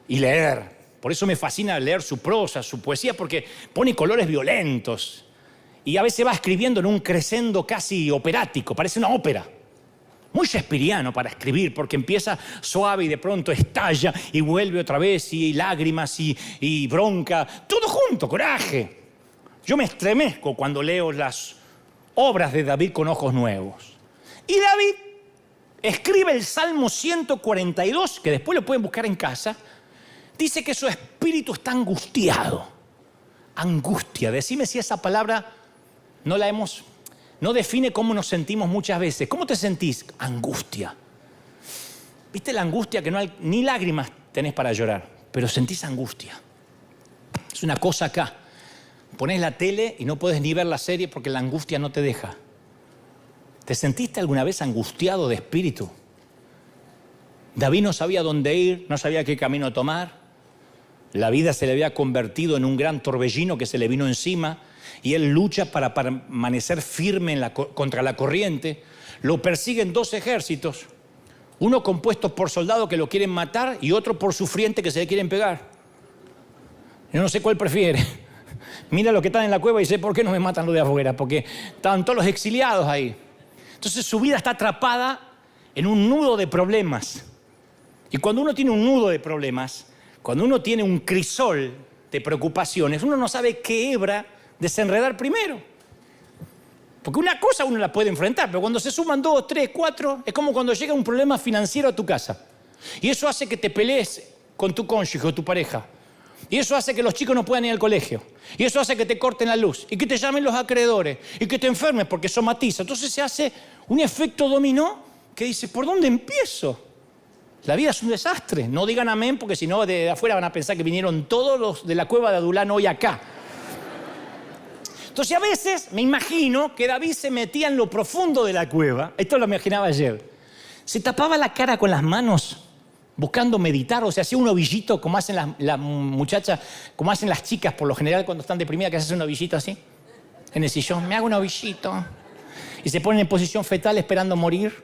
y leer. Por eso me fascina leer su prosa, su poesía, porque pone colores violentos. Y a veces va escribiendo en un crescendo casi operático, parece una ópera. Muy shakespeariano para escribir, porque empieza suave y de pronto estalla y vuelve otra vez, y lágrimas y bronca, todo junto, coraje. Yo me estremezco cuando leo las obras de David con ojos nuevos. Y David escribe el Salmo 142, que después lo pueden buscar en casa. Dice que su espíritu está angustiado. Angustia. Decime si esa palabra no define cómo nos sentimos muchas veces. ¿Cómo te sentís? Angustia. ¿Viste la angustia que no hay ni lágrimas tenés para llorar, pero sentís angustia? Es una cosa acá. Ponés la tele y no podés ni ver la serie porque la angustia no te deja. ¿Te sentiste alguna vez angustiado de espíritu? David no sabía dónde ir, no sabía qué camino tomar. La vida se le había convertido en un gran torbellino que se le vino encima y él lucha para permanecer firme contra la corriente. Lo persiguen 2 ejércitos, uno compuesto por soldados que lo quieren matar y otro por sufrientes que se le quieren pegar. Yo no sé cuál prefiere. Mira lo que están en la cueva y dice, ¿por qué no me matan los de afuera? Porque estaban todos los exiliados ahí. Entonces su vida está atrapada en un nudo de problemas. Y cuando uno tiene un nudo de problemas, cuando uno tiene un crisol de preocupaciones, uno no sabe qué hebra desenredar primero. Porque una cosa uno la puede enfrentar, pero cuando se suman 2, 3, 4, es como cuando llega un problema financiero a tu casa. Y eso hace que te pelees con tu cónyuge o tu pareja. Y eso hace que los chicos no puedan ir al colegio. Y eso hace que te corten la luz. Y que te llamen los acreedores. Y que te enfermes porque somatiza. Entonces se hace un efecto dominó que dice, ¿por dónde empiezo? La vida es un desastre. No digan amén porque si no de afuera van a pensar que vinieron todos los de la cueva de Adulán hoy acá. Entonces a veces me imagino que David se metía en lo profundo de la cueva. Esto lo imaginaba ayer. Se tapaba la cara con las manos buscando meditar, o se hacía un ovillito como hacen las muchachas, como hacen las chicas por lo general cuando están deprimidas, que se hacen un ovillito así, en el sillón, me hago un ovillito. Y se ponen en posición fetal esperando morir.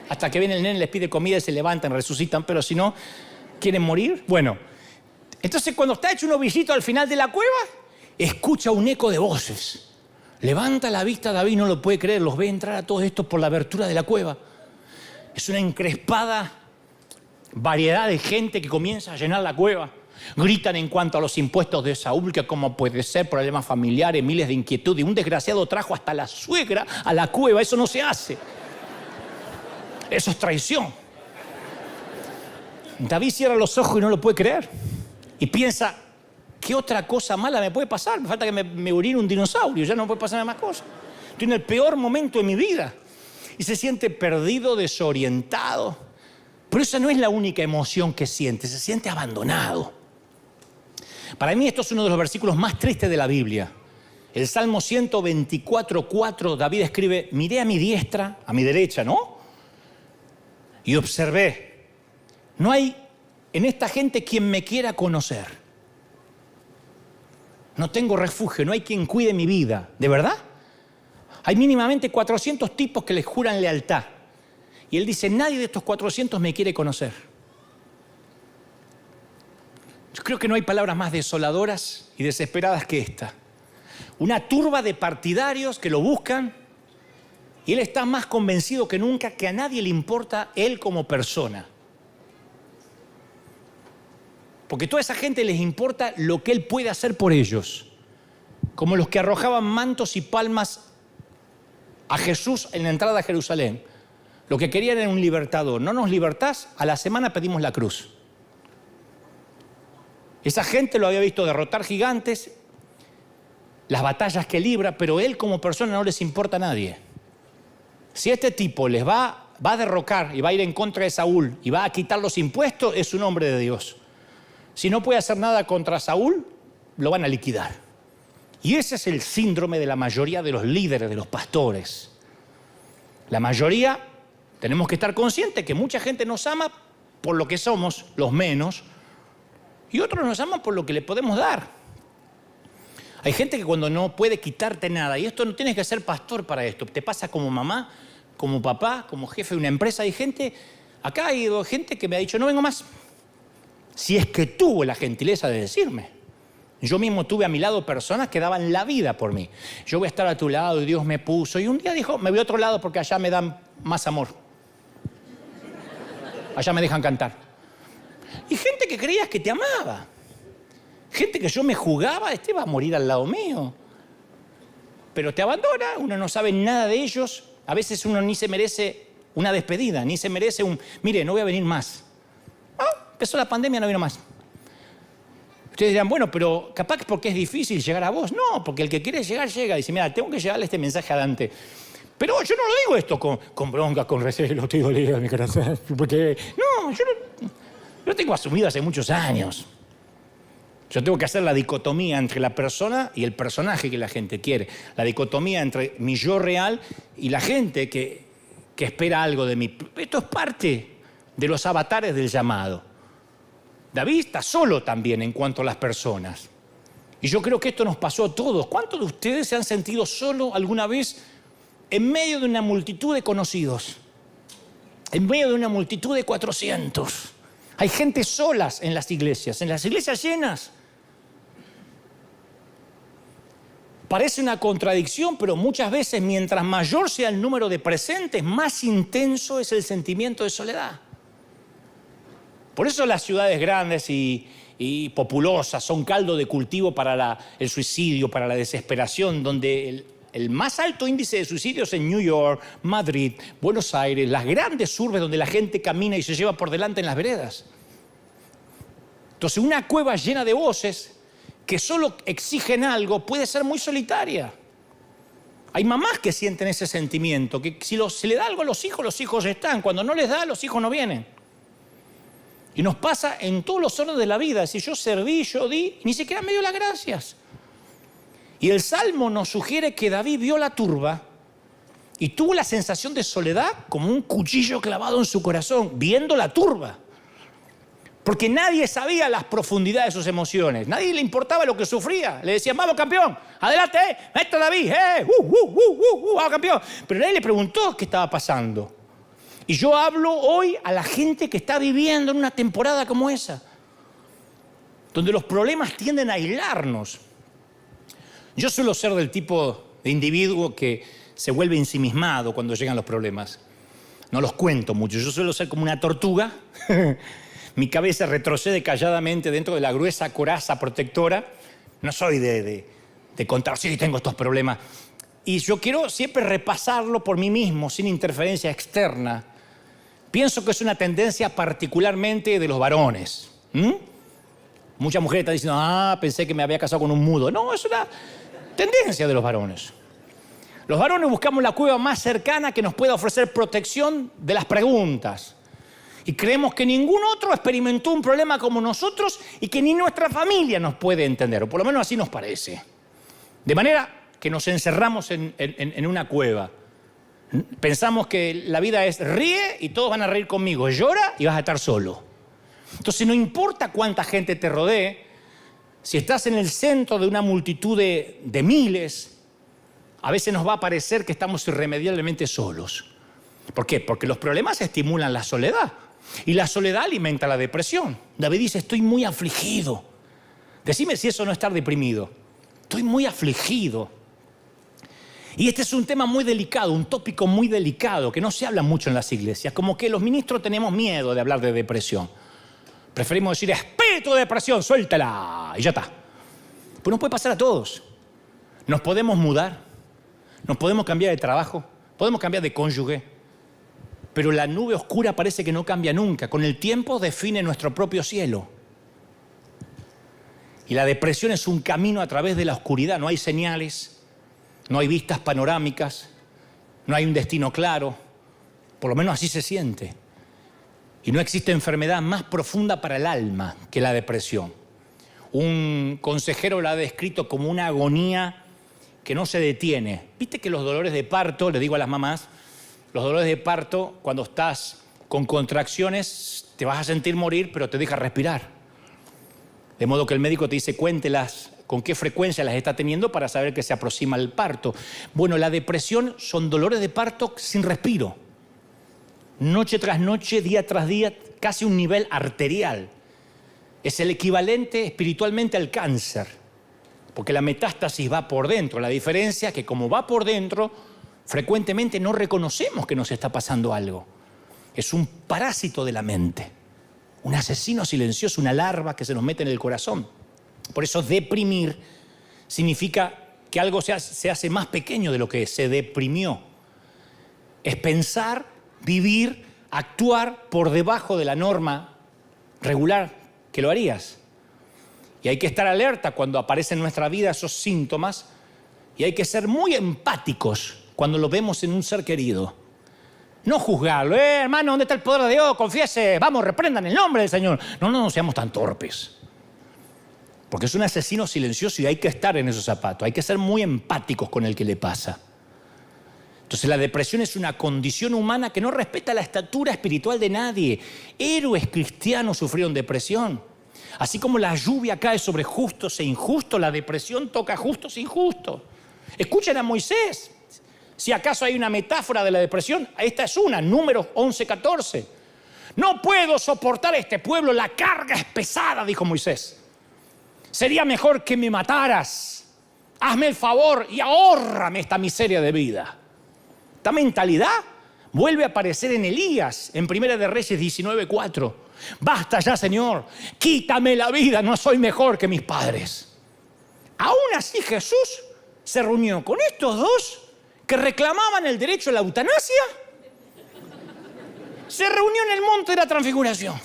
Hasta que viene el nene, les pide comida y se levantan, resucitan, pero si no, quieren morir. Bueno, entonces cuando está hecho un ovillito al final de la cueva, escucha un eco de voces. Levanta la vista, David no lo puede creer, los ve entrar a todos estos por la abertura de la cueva. Es una encrespada variedad de gente que comienza a llenar la cueva. Gritan en cuanto a los impuestos de Saúl, que cómo puede ser, problemas familiares, miles de inquietudes. Y un desgraciado trajo hasta la suegra a la cueva. Eso no se hace. Eso es traición. David cierra los ojos y no lo puede creer. Y piensa, ¿qué otra cosa mala me puede pasar? Me falta que me orine un dinosaurio, ya no puede pasar más cosas. Estoy en el peor momento de mi vida. Y se siente perdido, desorientado. Pero esa no es la única emoción que siente, se siente abandonado. Para mí esto es uno de los versículos más tristes de la Biblia. El Salmo 124:4, David escribe, miré a mi diestra, a mi derecha, ¿no? Y observé, no hay en esta gente quien me quiera conocer. No tengo refugio, no hay quien cuide mi vida. ¿De verdad? Hay mínimamente 400 tipos que les juran lealtad. Y él dice, nadie de estos 400 me quiere conocer. Yo creo que no hay palabras más desoladoras y desesperadas que esta. Una turba de partidarios que lo buscan y él está más convencido que nunca que a nadie le importa él como persona. Porque a toda esa gente les importa lo que él puede hacer por ellos. Como los que arrojaban mantos y palmas a Jesús en la entrada a Jerusalén. Lo que querían era un libertador. ¿No nos libertás? A la semana pedimos la cruz. Esa gente lo había visto derrotar gigantes, las batallas que libra, pero él como persona no les importa a nadie. Si este tipo les va a derrocar y va a ir en contra de Saúl y va a quitar los impuestos, es un hombre de Dios. Si no puede hacer nada contra Saúl, lo van a liquidar. Y ese es el síndrome de la mayoría de los líderes, de los pastores. La mayoría tenemos que estar conscientes que mucha gente nos ama por lo que somos, los menos, y otros nos aman por lo que le podemos dar. Hay gente que cuando no puede quitarte nada, y esto no tienes que ser pastor para esto, te pasa como mamá, como papá, como jefe de una empresa. Hay gente, acá hay gente que me ha dicho, no vengo más. Si es que tuvo la gentileza de decirme. Yo mismo tuve a mi lado personas que daban la vida por mí. Yo voy a estar a tu lado y Dios me puso. Y un día dijo, me voy a otro lado porque allá me dan más amor. Allá me dejan cantar. Y gente que creías que te amaba. Gente que yo me jugaba, este va a morir al lado mío. Pero te abandona, uno no sabe nada de ellos. A veces uno ni se merece una despedida, ni se merece un, mire, no voy a venir más. Empezó la pandemia, no vino más. Ustedes dirán, bueno, pero capaz que porque es difícil llegar a vos. No, porque el que quiere llegar, llega. Dice, mira, tengo que llevarle este mensaje a Dante. Pero yo no lo digo esto con bronca, con recelo, estoy dolido en mi corazón. Porque, no, yo lo tengo asumido hace muchos años. Yo tengo que hacer la dicotomía entre la persona y el personaje que la gente quiere. La dicotomía entre mi yo real y la gente que espera algo de mí. Esto es parte de los avatares del llamado. David está solo también en cuanto a las personas. Y yo creo que esto nos pasó a todos. ¿Cuántos de ustedes se han sentido solo alguna vez en medio de una multitud de conocidos? En medio de una multitud de 400. Hay gente solas en las iglesias llenas. Parece una contradicción, pero muchas veces mientras mayor sea el número de presentes, más intenso es el sentimiento de soledad. Por eso las ciudades grandes y populosas son caldo de cultivo para el suicidio, para la desesperación, donde el más alto índice de suicidios en New York, Madrid, Buenos Aires, las grandes urbes donde la gente camina y se lleva por delante en las veredas. Entonces, una cueva llena de voces que solo exigen algo puede ser muy solitaria. Hay mamás que sienten ese sentimiento, que si se le da algo a los hijos están. Cuando no les da, los hijos no vienen. Y nos pasa en todos los órdenes de la vida. Si yo serví, yo di, ni siquiera me dio las gracias. Y el Salmo nos sugiere que David vio la turba y tuvo la sensación de soledad como un cuchillo clavado en su corazón, viendo la turba. Porque nadie sabía las profundidades de sus emociones. Nadie le importaba lo que sufría. Le decían, vamos campeón, adelante, maestro David, vamos campeón. Pero nadie le preguntó qué estaba pasando. Y yo hablo hoy a la gente que está viviendo en una temporada como esa, donde los problemas tienden a aislarnos. Yo suelo ser del tipo de individuo que se vuelve ensimismado cuando llegan los problemas. No los cuento mucho. Yo suelo ser como una tortuga. Mi cabeza retrocede calladamente dentro de la gruesa coraza protectora. No soy de contar, sí, tengo estos problemas. Y yo quiero siempre repasarlo por mí mismo, sin interferencia externa. Pienso que es una tendencia particularmente de los varones. Muchas mujeres están diciendo, pensé que me había casado con un mudo. No, es una tendencia de los varones. Los varones buscamos la cueva más cercana que nos pueda ofrecer protección de las preguntas. Y creemos que ningún otro experimentó un problema como nosotros y que ni nuestra familia nos puede entender, o por lo menos así nos parece. De manera que nos encerramos en una cueva. Pensamos que la vida es ríe y todos van a reír conmigo, llora y vas a estar solo. Entonces no importa cuánta gente te rodee, si estás en el centro de una multitud de miles, a veces nos va a parecer que estamos irremediablemente solos. ¿Por qué? Porque los problemas estimulan la soledad. Y la soledad alimenta la depresión. David dice, estoy muy afligido. Decime si eso no es estar deprimido. Estoy muy afligido. Y este es un tema muy delicado, un tópico muy delicado, que no se habla mucho en las iglesias. Como que los ministros tenemos miedo de hablar de depresión. Preferimos decir, espíritu de depresión, suéltala, y ya está. Pues nos puede pasar a todos. Nos podemos mudar, nos podemos cambiar de trabajo, podemos cambiar de cónyuge. Pero la nube oscura parece que no cambia nunca. Con el tiempo define nuestro propio cielo. Y la depresión es un camino a través de la oscuridad. No hay señales, no hay vistas panorámicas, no hay un destino claro. Por lo menos así se siente. Y no existe enfermedad más profunda para el alma que la depresión. Un consejero la ha descrito como una agonía que no se detiene. ¿Viste que los dolores de parto, le digo a las mamás, los dolores de parto, cuando estás con contracciones, te vas a sentir morir, pero te deja respirar? De modo que el médico te dice, cuéntelas con qué frecuencia las está teniendo para saber que se aproxima el parto. Bueno, la depresión son dolores de parto sin respiro. Noche tras noche, día tras día, casi un nivel arterial. Es el equivalente espiritualmente al cáncer, porque la metástasis va por dentro. La diferencia es que como va por dentro, frecuentemente no reconocemos que nos está pasando algo. Es un parásito de la mente, un asesino silencioso, una larva que se nos mete en el corazón. Por eso deprimir significa que algo se hace más pequeño de lo que es, se deprimió. Es pensar, vivir, actuar por debajo de la norma regular que lo harías. Y hay que estar alerta cuando aparecen en nuestra vida esos síntomas y hay que ser muy empáticos cuando lo vemos en un ser querido. No juzgarlo. Hermano, ¿dónde está el poder de Dios? Confiese. Vamos, reprendan el nombre del Señor. No seamos tan torpes. Porque es un asesino silencioso y hay que estar en esos zapatos. Hay que ser muy empáticos con el que le pasa. Entonces la depresión es una condición humana que no respeta la estatura espiritual de nadie. Héroes cristianos sufrieron depresión. Así como la lluvia cae sobre justos e injustos, la depresión toca a justos e injustos. Escuchen a Moisés. Si acaso hay una metáfora de la depresión, esta es una, Números 11:14. No puedo soportar a este pueblo, la carga es pesada, dijo Moisés. Sería mejor que me mataras. Hazme el favor y ahórrame esta miseria de vida. Esta mentalidad vuelve a aparecer en Elías, en Primera de Reyes 19:4. Basta ya, Señor, quítame la vida, no soy mejor que mis padres. Aún así Jesús se reunió con estos dos que reclamaban el derecho a la eutanasia. Se reunió en el monte de la Transfiguración.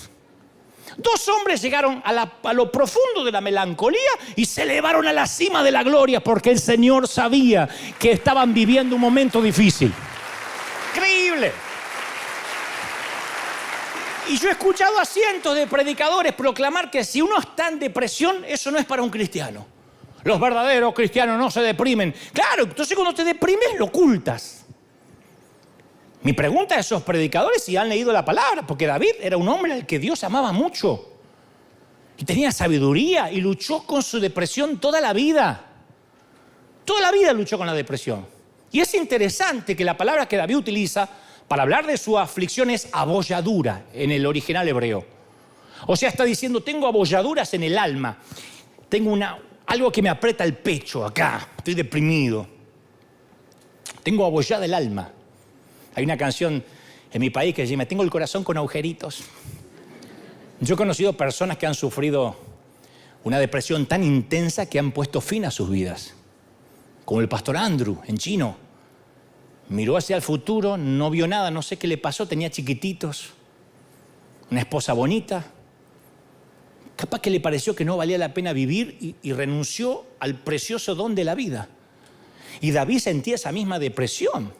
Dos hombres llegaron a lo profundo de la melancolía y se elevaron a la cima de la gloria porque el Señor sabía que estaban viviendo un momento difícil. Increíble. Y yo he escuchado a cientos de predicadores proclamar que si uno está en depresión, eso no es para un cristiano. Los verdaderos cristianos no se deprimen. Claro, entonces cuando te deprimes lo ocultas. Mi pregunta a esos predicadores si han leído la palabra, porque David era un hombre al que Dios amaba mucho. Y tenía sabiduría y luchó con su depresión toda la vida. Toda la vida luchó con la depresión. Y es interesante que la palabra que David utiliza para hablar de su aflicción es abolladura en el original hebreo. O sea, está diciendo, tengo abolladuras en el alma. Tengo algo que me aprieta el pecho acá. Estoy deprimido. Tengo abollada el alma. Hay una canción en mi país que dice, tengo el corazón con agujeritos. Yo he conocido personas que han sufrido una depresión tan intensa que han puesto fin a sus vidas. Como el pastor Andrew en Chino. Miró hacia el futuro, no vio nada, no sé qué le pasó, tenía chiquititos, una esposa bonita. Capaz que le pareció que no valía la pena vivir y renunció al precioso don de la vida. Y David sentía esa misma depresión.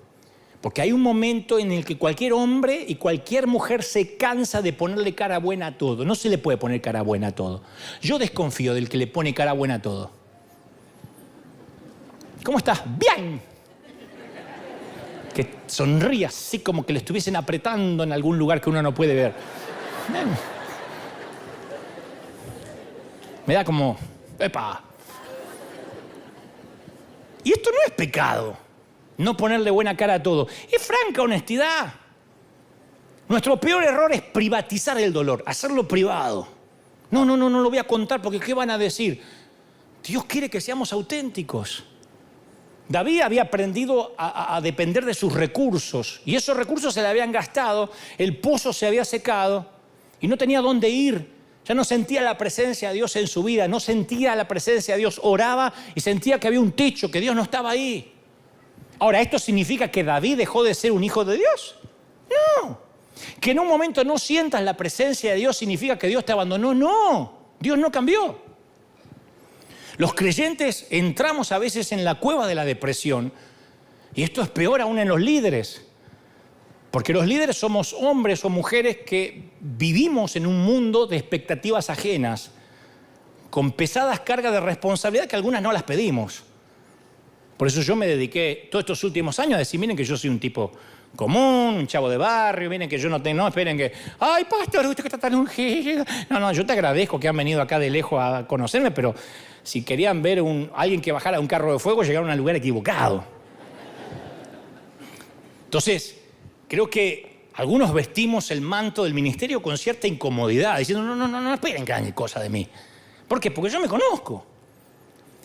Porque hay un momento en el que cualquier hombre y cualquier mujer se cansa de ponerle cara buena a todo. No se le puede poner cara buena a todo. Yo desconfío del que le pone cara buena a todo. ¿Cómo estás? ¡Bien! Que sonríe así como que le estuviesen apretando en algún lugar que uno no puede ver. Me da como... ¡epa! Y esto no es pecado. No ponerle buena cara a todo. Es franca honestidad. Nuestro peor error es privatizar el dolor, hacerlo privado. No lo voy a contar porque ¿qué van a decir? Dios quiere que seamos auténticos. David había aprendido a depender de sus recursos y esos recursos se le habían gastado, el pozo se había secado y no tenía dónde ir. Ya no sentía la presencia de Dios en su vida, no sentía la presencia de Dios, oraba y sentía que había un techo, que Dios no estaba ahí. Ahora, ¿esto significa que David dejó de ser un hijo de Dios? No. Que en un momento no sientas la presencia de Dios significa que Dios te abandonó. No, Dios no cambió. Los creyentes entramos a veces en la cueva de la depresión y esto es peor aún en los líderes. Porque los líderes somos hombres o mujeres que vivimos en un mundo de expectativas ajenas, con pesadas cargas de responsabilidad que algunas no las pedimos. Por eso yo me dediqué todos estos últimos años a decir, miren que yo soy un tipo común, un chavo de barrio, miren que yo no tengo, no esperen que, ay pastor, usted que está tan ungido. No, yo te agradezco que han venido acá de lejos a conocerme, pero si querían ver alguien que bajara de un carro de fuego, llegaron al lugar equivocado. Entonces, creo que algunos vestimos el manto del ministerio con cierta incomodidad, diciendo, no esperen que hagan cosas de mí. ¿Por qué? Porque yo me conozco.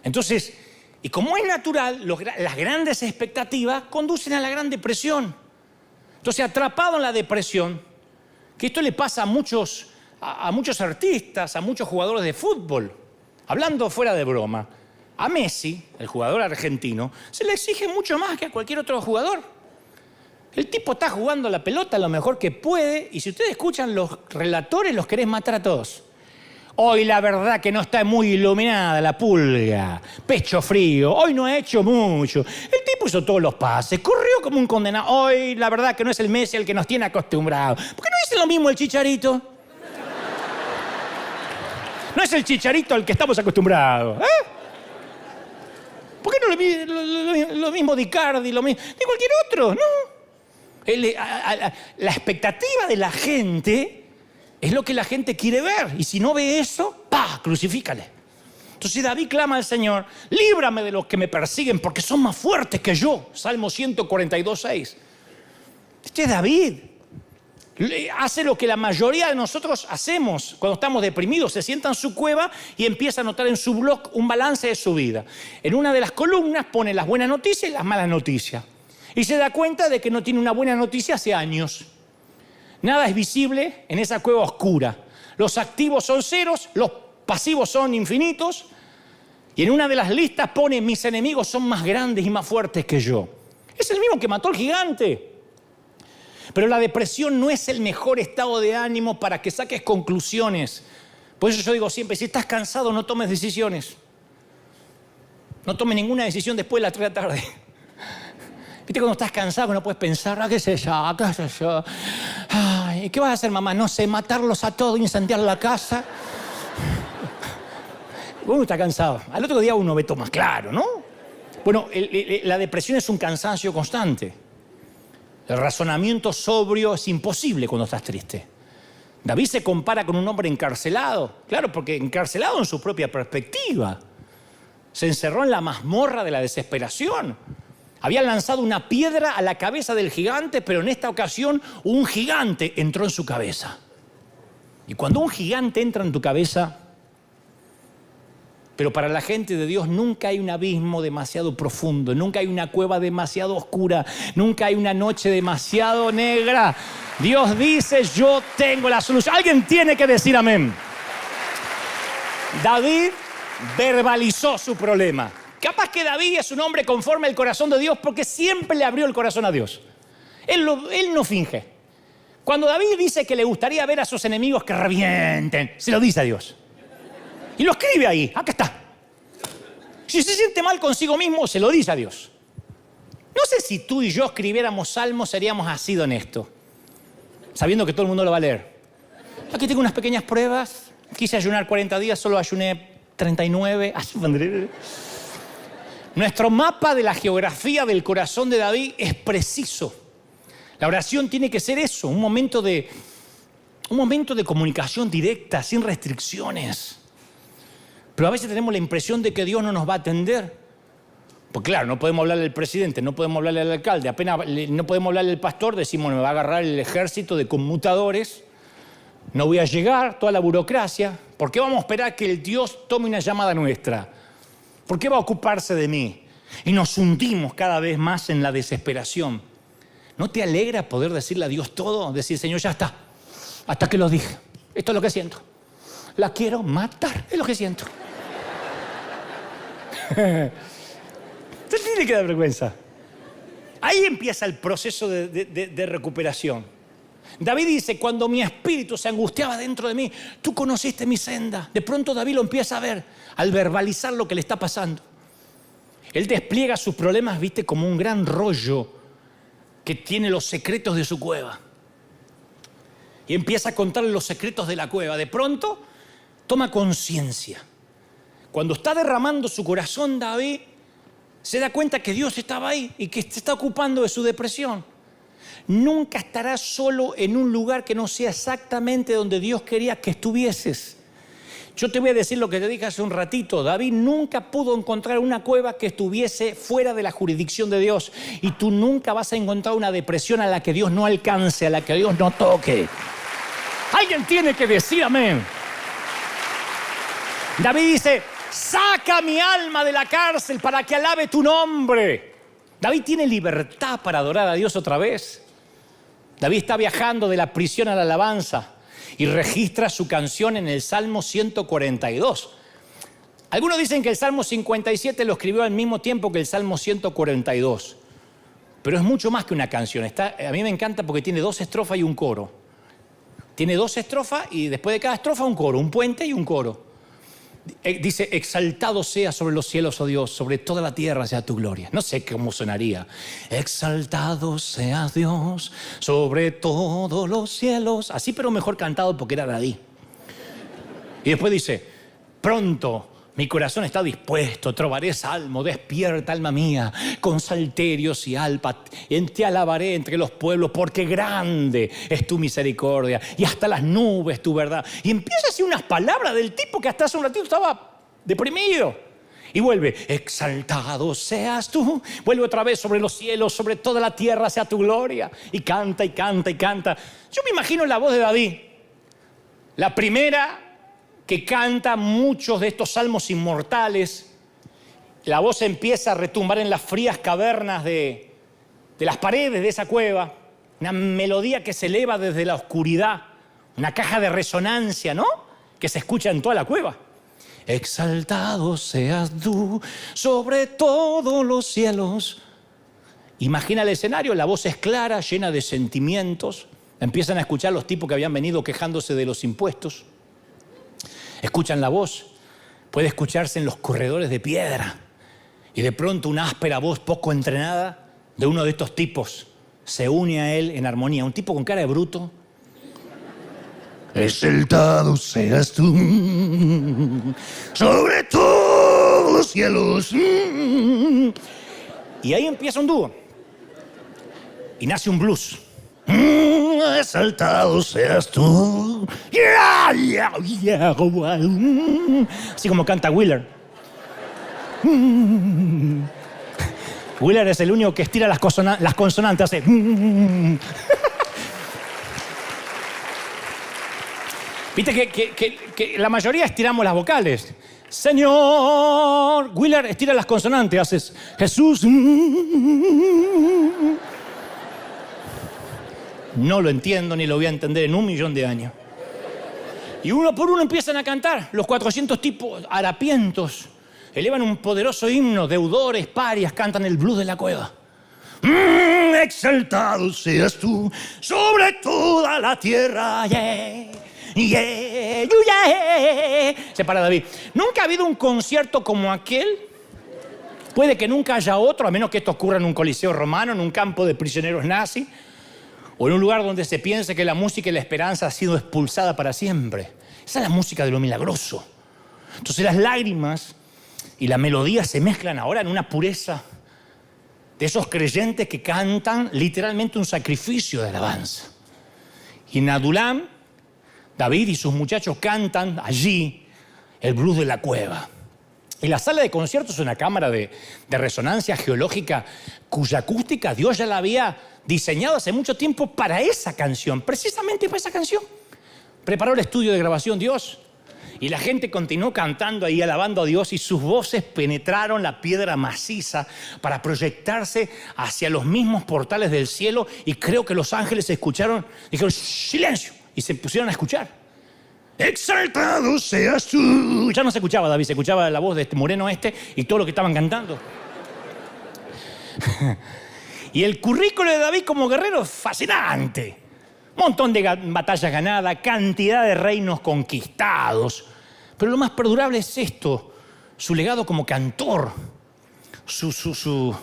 Entonces, y como es natural, las grandes expectativas conducen a la gran depresión. Entonces, atrapado en la depresión, que esto le pasa a muchos artistas, a muchos jugadores de fútbol. Hablando fuera de broma, a Messi, el jugador argentino, se le exige mucho más que a cualquier otro jugador. El tipo está jugando la pelota lo mejor que puede y si ustedes escuchan los relatores, los querés matar a todos. Hoy la verdad que no está muy iluminada la pulga, pecho frío, hoy no ha hecho mucho. El tipo hizo todos los pases, corrió como un condenado. Hoy la verdad que no es el Messi el que nos tiene acostumbrados. ¿Por qué no dice lo mismo el Chicharito? No es el Chicharito al que estamos acostumbrados. ¿Por qué no lo mismo de Icardi, lo mismo de cualquier otro? No. La expectativa de la gente es lo que la gente quiere ver. Y si no ve eso, ¡pah!, crucifícale. Entonces David clama al Señor: líbrame de los que me persiguen porque son más fuertes que yo. Salmo 142:6. Este es David. Hace lo que la mayoría de nosotros hacemos cuando estamos deprimidos. Se sienta en su cueva y empieza a anotar en su blog un balance de su vida. En una de las columnas pone las buenas noticias y las malas noticias. Y se da cuenta de que no tiene una buena noticia hace años. Nada es visible en esa cueva oscura. Los activos son ceros, los pasivos son infinitos. Y en una de las listas pone: mis enemigos son más grandes y más fuertes que yo. Es el mismo que mató al gigante. Pero la depresión no es el mejor estado de ánimo para que saques conclusiones. Por eso yo digo siempre: si estás cansado, no tomes decisiones. No tomes ninguna decisión después de las 3 de la tarde. ¿Viste cuando estás cansado que no puedes pensar? ¿Qué sé yo? ¿Qué sé yo? Ay, ¿qué vas a hacer, mamá? No sé, matarlos a todos, incendiar la casa. Uno está cansado. Al otro día uno ve todo más claro, ¿no? Bueno, la depresión es un cansancio constante. El razonamiento sobrio es imposible cuando estás triste. David se compara con un hombre encarcelado. Claro, porque encarcelado en su propia perspectiva. Se encerró en la mazmorra de la desesperación. Habían lanzado una piedra a la cabeza del gigante, pero en esta ocasión un gigante entró en su cabeza. Y cuando un gigante entra en tu cabeza... Pero para la gente de Dios nunca hay un abismo demasiado profundo, nunca hay una cueva demasiado oscura, nunca hay una noche demasiado negra. Dios dice: yo tengo la solución. Alguien tiene que decir amén. David verbalizó su problema. Capaz que David es un hombre conforme al corazón de Dios porque siempre le abrió el corazón a Dios. Él no finge. Cuando David dice que le gustaría ver a sus enemigos que revienten, se lo dice a Dios. Y lo escribe ahí, acá está. Si se siente mal consigo mismo, se lo dice a Dios. No sé si tú y yo escribiéramos salmos, seríamos así de honestos, sabiendo que todo el mundo lo va a leer. Aquí tengo unas pequeñas pruebas. Quise ayunar 40 días, solo ayuné 39. Nuestro mapa de la geografía del corazón de David es preciso. La oración tiene que ser eso, un momento de comunicación directa, sin restricciones. Pero a veces tenemos la impresión de que Dios no nos va a atender. Pues claro, no podemos hablarle al presidente, no podemos hablarle al alcalde, apenas no podemos hablarle al pastor, decimos: me va a agarrar el ejército de conmutadores, no voy a llegar, toda la burocracia. ¿Por qué vamos a esperar que el Dios tome una llamada nuestra? ¿Por qué va a ocuparse de mí? Y nos hundimos cada vez más en la desesperación. ¿No te alegra poder decirle a Dios todo? Decir: Señor, ya está, hasta que lo dije, esto es lo que siento. La quiero matar, es lo que siento. Entonces tiene que dar vergüenza. Ahí empieza el proceso de recuperación. David dice: cuando mi espíritu se angustiaba dentro de mí, tú conociste mi senda. De pronto David lo empieza a ver al verbalizar lo que le está pasando. Él despliega sus problemas, viste, como un gran rollo que tiene los secretos de su cueva. Y empieza a contarle los secretos de la cueva. De pronto toma conciencia. Cuando está derramando su corazón, David se da cuenta que Dios estaba ahí y que se está ocupando de su depresión. Nunca estarás solo en un lugar que no sea exactamente donde Dios quería que estuvieses. Yo te voy a decir lo que te dije hace un ratito. David nunca pudo encontrar una cueva que estuviese fuera de la jurisdicción de Dios. Y tú nunca vas a encontrar una depresión a la que Dios no alcance, a la que Dios no toque. Alguien tiene que decir amén. David dice: saca mi alma de la cárcel para que alabe tu nombre. David tiene libertad para adorar a Dios otra vez. David está viajando de la prisión a la alabanza y registra su canción en el Salmo 142. Algunos dicen que el Salmo 57 lo escribió al mismo tiempo que el Salmo 142. Pero es mucho más que una canción. A mí me encanta porque tiene 2 estrofas y un coro. Tiene 2 estrofas y después de cada estrofa un coro, un puente y un coro. Dice: exaltado sea sobre los cielos, oh Dios, sobre toda la tierra sea tu gloria. No sé cómo sonaría. Exaltado sea Dios sobre todos los cielos. Así, pero mejor cantado porque era David. Y después dice: Pronto mi corazón está dispuesto, trovaré salmo, despierta alma mía, con salterios y alpa, en te alabaré entre los pueblos, porque grande es tu misericordia, y hasta las nubes tu verdad. Y empieza a decir unas palabras del tipo que hasta hace un ratito estaba deprimido. Y vuelve, exaltado seas tú. Vuelve otra vez, sobre los cielos, sobre toda la tierra sea tu gloria. Y canta, y canta, y canta. Yo me imagino la voz de David, la primera que canta muchos de estos salmos inmortales. La voz empieza a retumbar en las frías cavernas de las paredes de esa cueva. Una melodía que se eleva desde la oscuridad. Una caja de resonancia, ¿no? Que se escucha en toda la cueva. Exaltado seas tú sobre todos los cielos. Imagina el escenario, la voz es clara, llena de sentimientos. Empiezan a escuchar los tipos que habían venido quejándose de los impuestos. Escuchan la voz, puede escucharse en los corredores de piedra. Y de pronto una áspera voz poco entrenada de uno de estos tipos se une a él en armonía. Un tipo con cara de bruto. Exaltado seas tú sobre todos los cielos. Y ahí empieza un dúo. Y nace un blues. Exaltado seas tú. Así como canta Wheeler. Wheeler es el único que estira las consonantes. Hace. Viste que la mayoría estiramos las vocales. Señor. Wheeler estira las consonantes. Haces Jesús. No lo entiendo ni lo voy a entender en 1.000.000 de años. Y uno por uno empiezan a cantar. Los 400 tipos harapientos elevan un poderoso himno. Deudores, parias, cantan el blues de la cueva. Exaltado seas tú sobre toda la tierra. Yeah, yeah, yeah. Se para David. Nunca ha habido un concierto como aquel. Puede que nunca haya otro, a menos que esto ocurra en un coliseo romano, en un campo de prisioneros nazis, o en un lugar donde se piense que la música y la esperanza ha sido expulsada para siempre. Esa es la música de lo milagroso. Entonces las lágrimas y la melodía se mezclan ahora en una pureza de esos creyentes que cantan literalmente un sacrificio de alabanza. Y en Adulam, David y sus muchachos cantan allí el blues de la cueva. Y la sala de conciertos es una cámara de resonancia geológica cuya acústica Dios ya la había diseñado hace mucho tiempo para esa canción, precisamente para esa canción. Preparó el estudio de grabación Dios y la gente continuó cantando ahí, alabando a Dios, y sus voces penetraron la piedra maciza para proyectarse hacia los mismos portales del cielo, y creo que los ángeles escucharon, dijeron silencio, y se pusieron a escuchar. Exaltado seas tú. Ya no se escuchaba David, se escuchaba la voz de este moreno y todo lo que estaban cantando. Y el currículo de David como guerrero es fascinante. Montón de batallas ganadas, cantidad de reinos conquistados. Pero lo más perdurable es esto, su legado como cantor. Su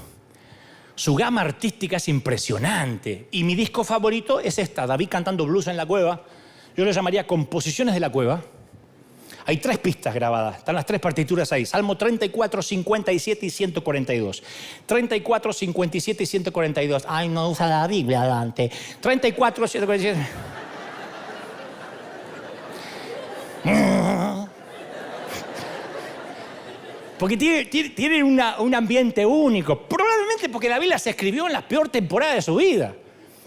gama artística es impresionante. Y mi disco favorito es esta, David cantando blues en la cueva. Yo le llamaría Composiciones de la Cueva. Hay 3 pistas grabadas, están las 3 partituras ahí. Salmo 34, 57 y 142. 34, 57 y 142. Ay, no usa la Biblia adelante. 34, 147. Porque tiene un ambiente único. Probablemente porque David las escribió en la peor temporada de su vida.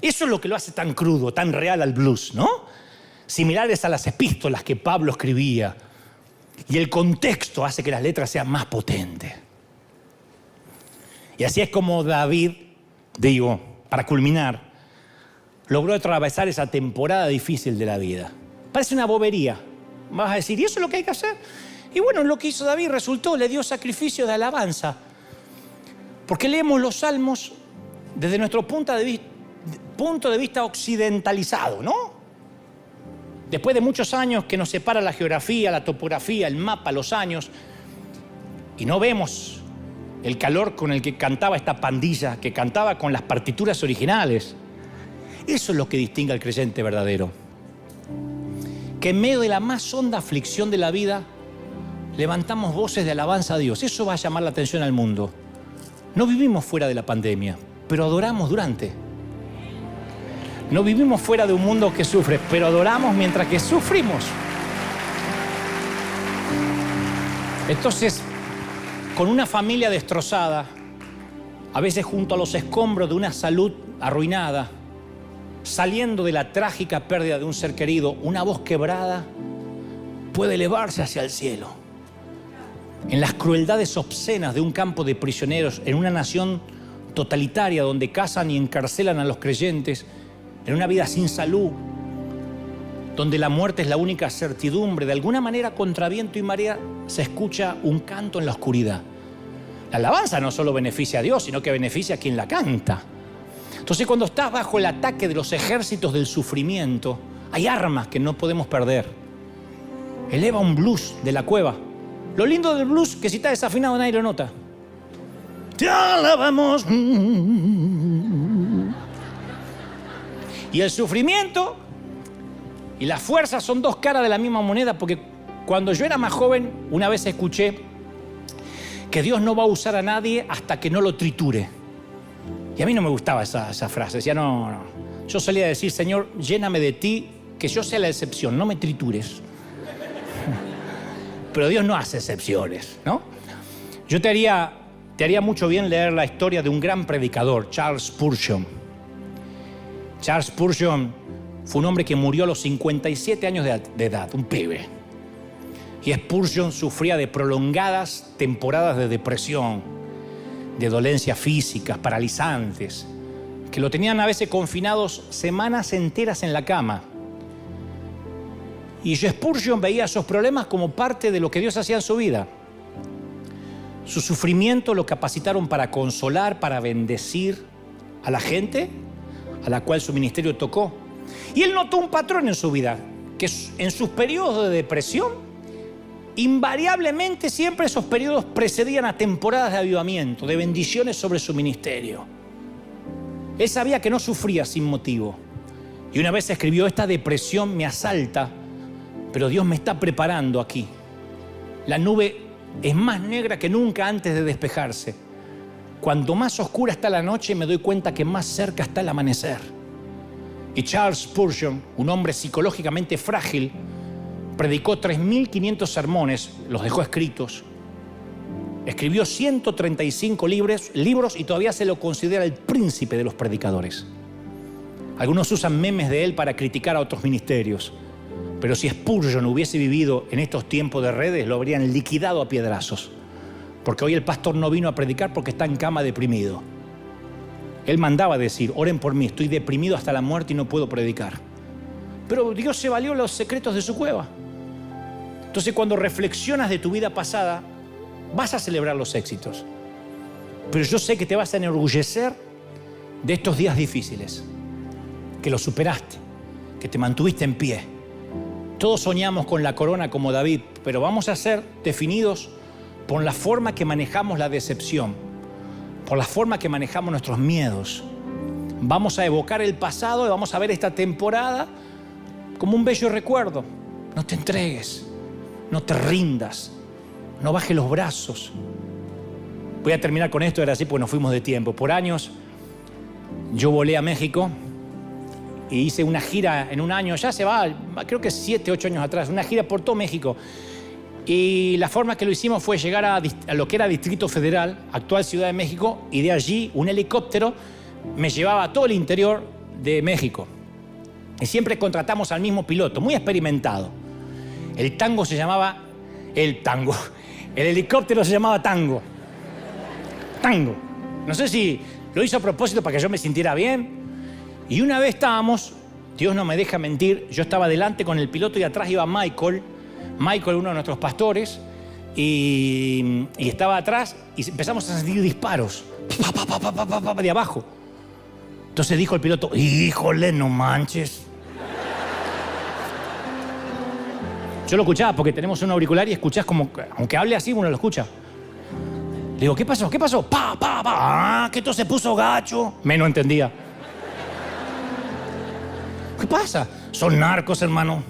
Eso es lo que lo hace tan crudo, tan real al blues, ¿no? Similares a las epístolas que Pablo escribía. Y el contexto hace que las letras sean más potentes. Y así es como David, para culminar, logró atravesar esa temporada difícil de la vida. Parece una bobería. Vas a decir, ¿y eso es lo que hay que hacer? Y bueno, lo que hizo David le dio sacrificio de alabanza. Porque leemos los salmos desde nuestro punto de vista occidentalizado, ¿no? Después de muchos años que nos separa la geografía, la topografía, el mapa, los años, y no vemos el calor con el que cantaba esta pandilla, que cantaba con las partituras originales. Eso es lo que distingue al creyente verdadero. Que en medio de la más honda aflicción de la vida levantamos voces de alabanza a Dios. Eso va a llamar la atención al mundo. No vivimos fuera de la pandemia, pero adoramos durante. No vivimos fuera de un mundo que sufre, pero adoramos mientras que sufrimos. Entonces, con una familia destrozada, a veces junto a los escombros de una salud arruinada, saliendo de la trágica pérdida de un ser querido, una voz quebrada puede elevarse hacia el cielo. En las crueldades obscenas de un campo de prisioneros, en una nación totalitaria donde cazan y encarcelan a los creyentes, en una vida sin salud, donde la muerte es la única certidumbre, de alguna manera contra viento y marea se escucha un canto en la oscuridad. La alabanza no solo beneficia a Dios, sino que beneficia a quien la canta. Entonces, cuando estás bajo el ataque de los ejércitos del sufrimiento, hay armas que no podemos perder. Eleva un blues de la cueva. Lo lindo del blues que si está desafinado nadie lo nota. Te alabamos. Y el sufrimiento y la fuerza son dos caras de la misma moneda, porque cuando yo era más joven, una vez escuché que Dios no va a usar a nadie hasta que no lo triture. Y a mí no me gustaba esa frase. Decía, no. Yo solía decir, Señor, lléname de ti, que yo sea la excepción, no me tritures. Pero Dios no hace excepciones, ¿no? Yo te haría mucho bien leer la historia de un gran predicador, Charles Spurgeon. Charles Spurgeon fue un hombre que murió a los 57 años de edad, un pibe. Y Spurgeon sufría de prolongadas temporadas de depresión, de dolencias físicas, paralizantes, que lo tenían a veces confinados semanas enteras en la cama. Y Spurgeon veía esos problemas como parte de lo que Dios hacía en su vida. Su sufrimiento lo capacitaron para consolar, para bendecir a la gente a la cual su ministerio tocó. Y él notó un patrón en su vida, que en sus periodos de depresión, invariablemente siempre esos periodos precedían a temporadas de avivamiento, de bendiciones sobre su ministerio. Él sabía que no sufría sin motivo. Y una vez escribió, esta depresión me asalta, pero Dios me está preparando aquí. La nube es más negra que nunca antes de despejarse. Cuanto más oscura está la noche, me doy cuenta que más cerca está el amanecer. Y Charles Spurgeon, un hombre psicológicamente frágil, predicó 3.500 sermones, los dejó escritos. Escribió 135 libros y todavía se lo considera el príncipe de los predicadores. Algunos usan memes de él para criticar a otros ministerios. Pero si Spurgeon hubiese vivido en estos tiempos de redes, lo habrían liquidado a piedrazos. Porque hoy el pastor no vino a predicar porque está en cama deprimido. Él mandaba decir, oren por mí, estoy deprimido hasta la muerte y no puedo predicar. Pero Dios se valió los secretos de su cueva. Entonces, cuando reflexionas de tu vida pasada, vas a celebrar los éxitos. Pero yo sé que te vas a enorgullecer de estos días difíciles. Que los superaste, que te mantuviste en pie. Todos soñamos con la corona como David, pero vamos a ser definidos por la forma que manejamos la decepción, por la forma que manejamos nuestros miedos. Vamos a evocar el pasado y vamos a ver esta temporada como un bello recuerdo. No te entregues, no te rindas, no bajes los brazos. Voy a terminar con esto, era así porque nos fuimos de tiempo. Por años yo volé a México y hice una gira en un año, ya se va, creo que 7, 8 años atrás, una gira por todo México. Y la forma que lo hicimos fue llegar a lo que era Distrito Federal, actual Ciudad de México, y de allí un helicóptero me llevaba a todo el interior de México. Y siempre contratamos al mismo piloto, muy experimentado. El Tango se llamaba el Tango. El helicóptero se llamaba Tango. Tango. No sé si lo hizo a propósito para que yo me sintiera bien. Y una vez estábamos, Dios no me deja mentir, yo estaba delante con el piloto y atrás iba Michael, uno de nuestros pastores, y estaba atrás y empezamos a sentir disparos de abajo. Entonces dijo el piloto, híjole, no manches. Yo lo escuchaba porque tenemos un auricular y escuchás como, aunque hable así, uno lo escucha. Le digo, ¿qué pasó? ¿Qué pasó? Ah, que esto se puso gacho. Me no entendía. ¿Qué pasa? Son narcos, hermano.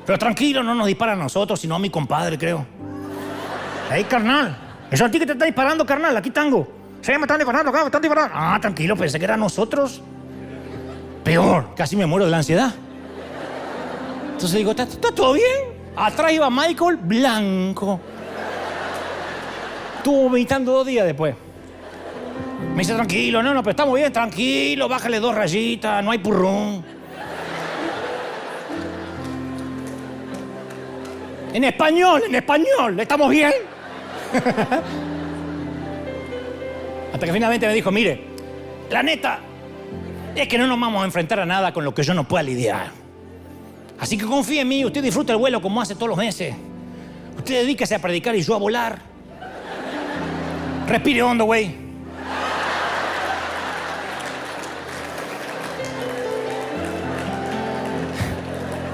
Pero tranquilo, no nos disparan a nosotros, sino a mi compadre, creo. Ey, carnal, eso a ti que te está disparando, carnal, aquí tengo. Sí, me están disparando, acá, me están disparando. Ah, tranquilo, pensé que eran nosotros. Peor, casi me muero de la ansiedad. Entonces digo, ¿está todo bien? Atrás iba Michael, blanco. Estuvo vomitando 2 días después. Me dice, tranquilo, no, pero estamos bien, tranquilo, bájale 2 rayitas, no hay purrón. En español, ¿estamos bien? Hasta que finalmente me dijo, mire, la neta es que no nos vamos a enfrentar a nada con lo que yo no pueda lidiar. Así que confíe en mí, usted disfruta el vuelo como hace todos los meses. Usted dedíquese a predicar y yo a volar. Respire hondo, güey.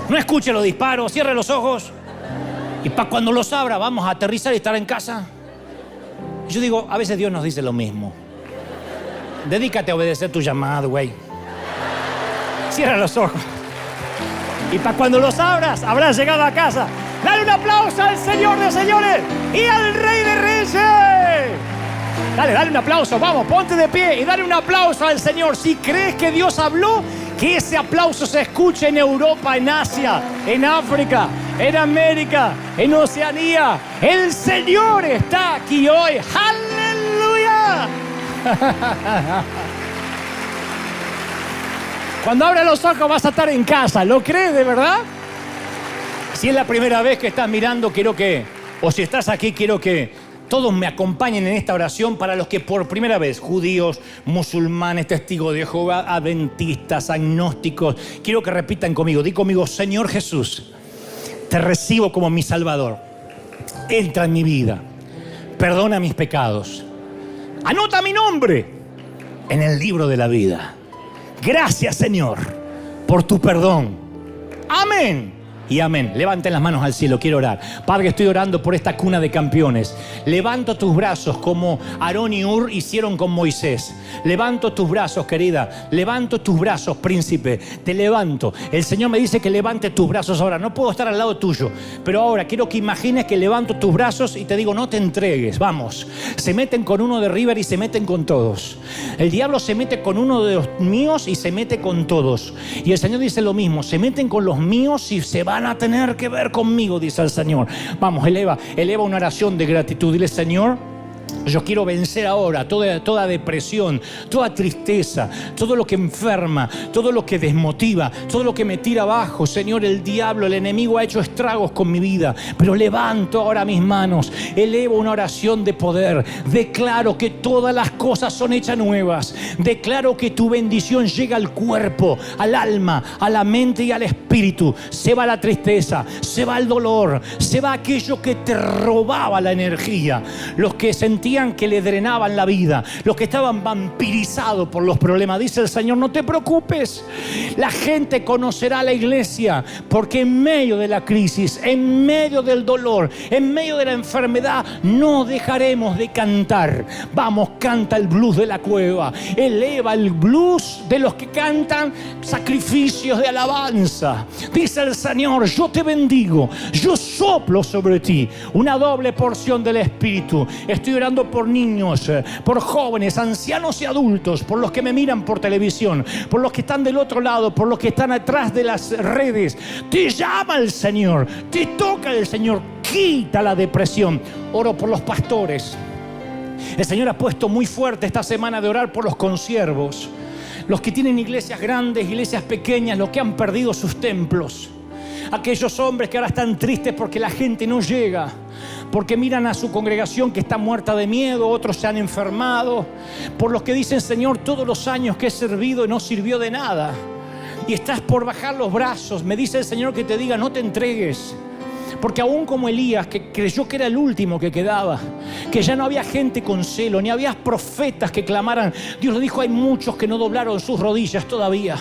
No escuche los disparos, cierre los ojos. Y para cuando los abra, vamos a aterrizar y estar en casa. Yo digo, a veces Dios nos dice lo mismo. Dedícate a obedecer tu llamado, güey. Cierra los ojos. Y para cuando los abras, habrás llegado a casa. Dale un aplauso al Señor de señores y al Rey de Reyes. Dale un aplauso, vamos, ponte de pie y dale un aplauso al Señor. Si crees que Dios habló, que ese aplauso se escuche en Europa, en Asia, en África, en América, en Oceanía. El Señor está aquí hoy. ¡Aleluya! Cuando abras los ojos vas a estar en casa. ¿Lo crees de verdad? Si es la primera vez que estás mirando, o si estás aquí, quiero que todos me acompañen en esta oración para los que por primera vez, judíos, musulmanes, testigos de Jehová, adventistas, agnósticos, quiero que repitan conmigo. Di conmigo, Señor Jesús, te recibo como mi Salvador. Entra en mi vida. Perdona mis pecados. Anota mi nombre en el libro de la vida. Gracias, Señor, por tu perdón. Amén. Y amén. Levanten las manos al cielo, quiero orar. Padre, estoy orando por esta cuna de campeones. Levanto tus brazos como Aarón y Hur hicieron con Moisés. Levanto tus brazos, querida. Levanto tus brazos, príncipe. Te levanto. El Señor me dice que levante tus brazos ahora. No puedo estar al lado tuyo, pero ahora quiero que imagines que levanto tus brazos y te digo, no te entregues. Vamos. Se meten con uno de River y se meten con todos. El diablo se mete con uno de los míos y se mete con todos. Y el Señor dice lo mismo. Se meten con los míos y se van a tener que ver conmigo, dice el Señor. Vamos, eleva una oración de gratitud. Dile, Señor, yo quiero vencer ahora toda depresión, toda tristeza, todo lo que enferma, todo lo que desmotiva, todo lo que me tira abajo. Señor, el diablo, el enemigo ha hecho estragos con mi vida, pero levanto ahora mis manos, elevo una oración de poder. Declaro que todas las cosas son hechas nuevas. Declaro que tu bendición llega al cuerpo, al alma, a la mente y al espíritu. Se va la tristeza, se va el dolor, se va aquello que te robaba la energía. Los que sentían que le drenaban la vida, los que estaban vampirizados por los problemas. Dice el Señor, no te preocupes. La gente conocerá la iglesia, porque en medio de la crisis, en medio del dolor, en medio de la enfermedad, no dejaremos de cantar. Vamos, canta el blues de la cueva. Eleva el blues de los que cantan sacrificios de alabanza. Dice el Señor, yo te bendigo, yo soplo sobre ti una doble porción del Espíritu. Estoy orando por niños, por jóvenes, ancianos y adultos, por los que me miran por televisión, por los que están del otro lado, por los que están atrás de las redes. Te llama el Señor, te toca el Señor, quita la depresión. Oro por los pastores. El Señor ha puesto muy fuerte esta semana de orar por los consiervos, los que tienen iglesias grandes, iglesias pequeñas, los que han perdido sus templos. Aquellos hombres que ahora están tristes porque la gente no llega, porque miran a su congregación que está muerta de miedo, otros se han enfermado, por los que dicen, Señor, todos los años que he servido no sirvió de nada, y estás por bajar los brazos. Me dice el Señor que te diga, no te entregues, porque aún como Elías, que creyó que era el último que quedaba, que ya no había gente con celo, ni había profetas que clamaran, Dios le dijo, hay muchos que no doblaron sus rodillas todavía.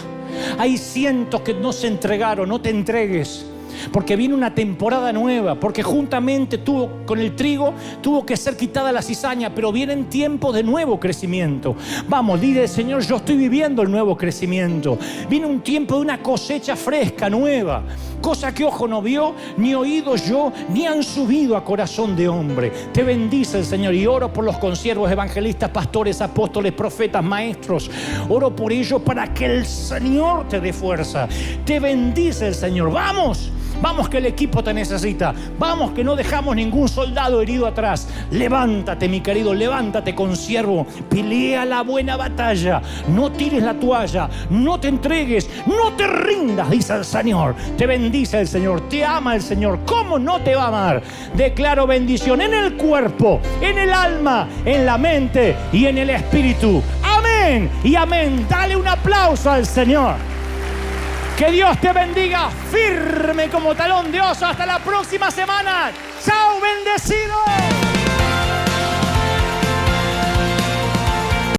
Hay cientos que no se entregaron. No te entregues. porque viene una temporada nueva, porque juntamente con el trigo tuvo que ser quitada la cizaña, pero vienen tiempos de nuevo crecimiento. Vamos, dile: Señor, yo estoy viviendo el nuevo crecimiento. Viene un tiempo de una cosecha fresca, nueva, cosa que ojo no vio, ni oído yo, ni han subido a corazón de hombre. Te bendice el Señor, y oro por los consiervos, evangelistas, pastores, apóstoles, profetas, maestros. Oro por ellos para que el Señor te dé fuerza. Te bendice el Señor. Vamos que el equipo te necesita. Vamos que no dejamos ningún soldado herido atrás. Levántate, mi querido, levántate, consiervo. Pelea la buena batalla. No tires la toalla. No te entregues. No te rindas, dice el Señor. Te bendice el Señor. Te ama el Señor. ¿Cómo no te va a amar? Declaro bendición en el cuerpo, en el alma, en la mente y en el espíritu. Amén y amén. Dale un aplauso al Señor. Que Dios te bendiga firme como talón de oso. Hasta la próxima semana. ¡Chao, bendecido!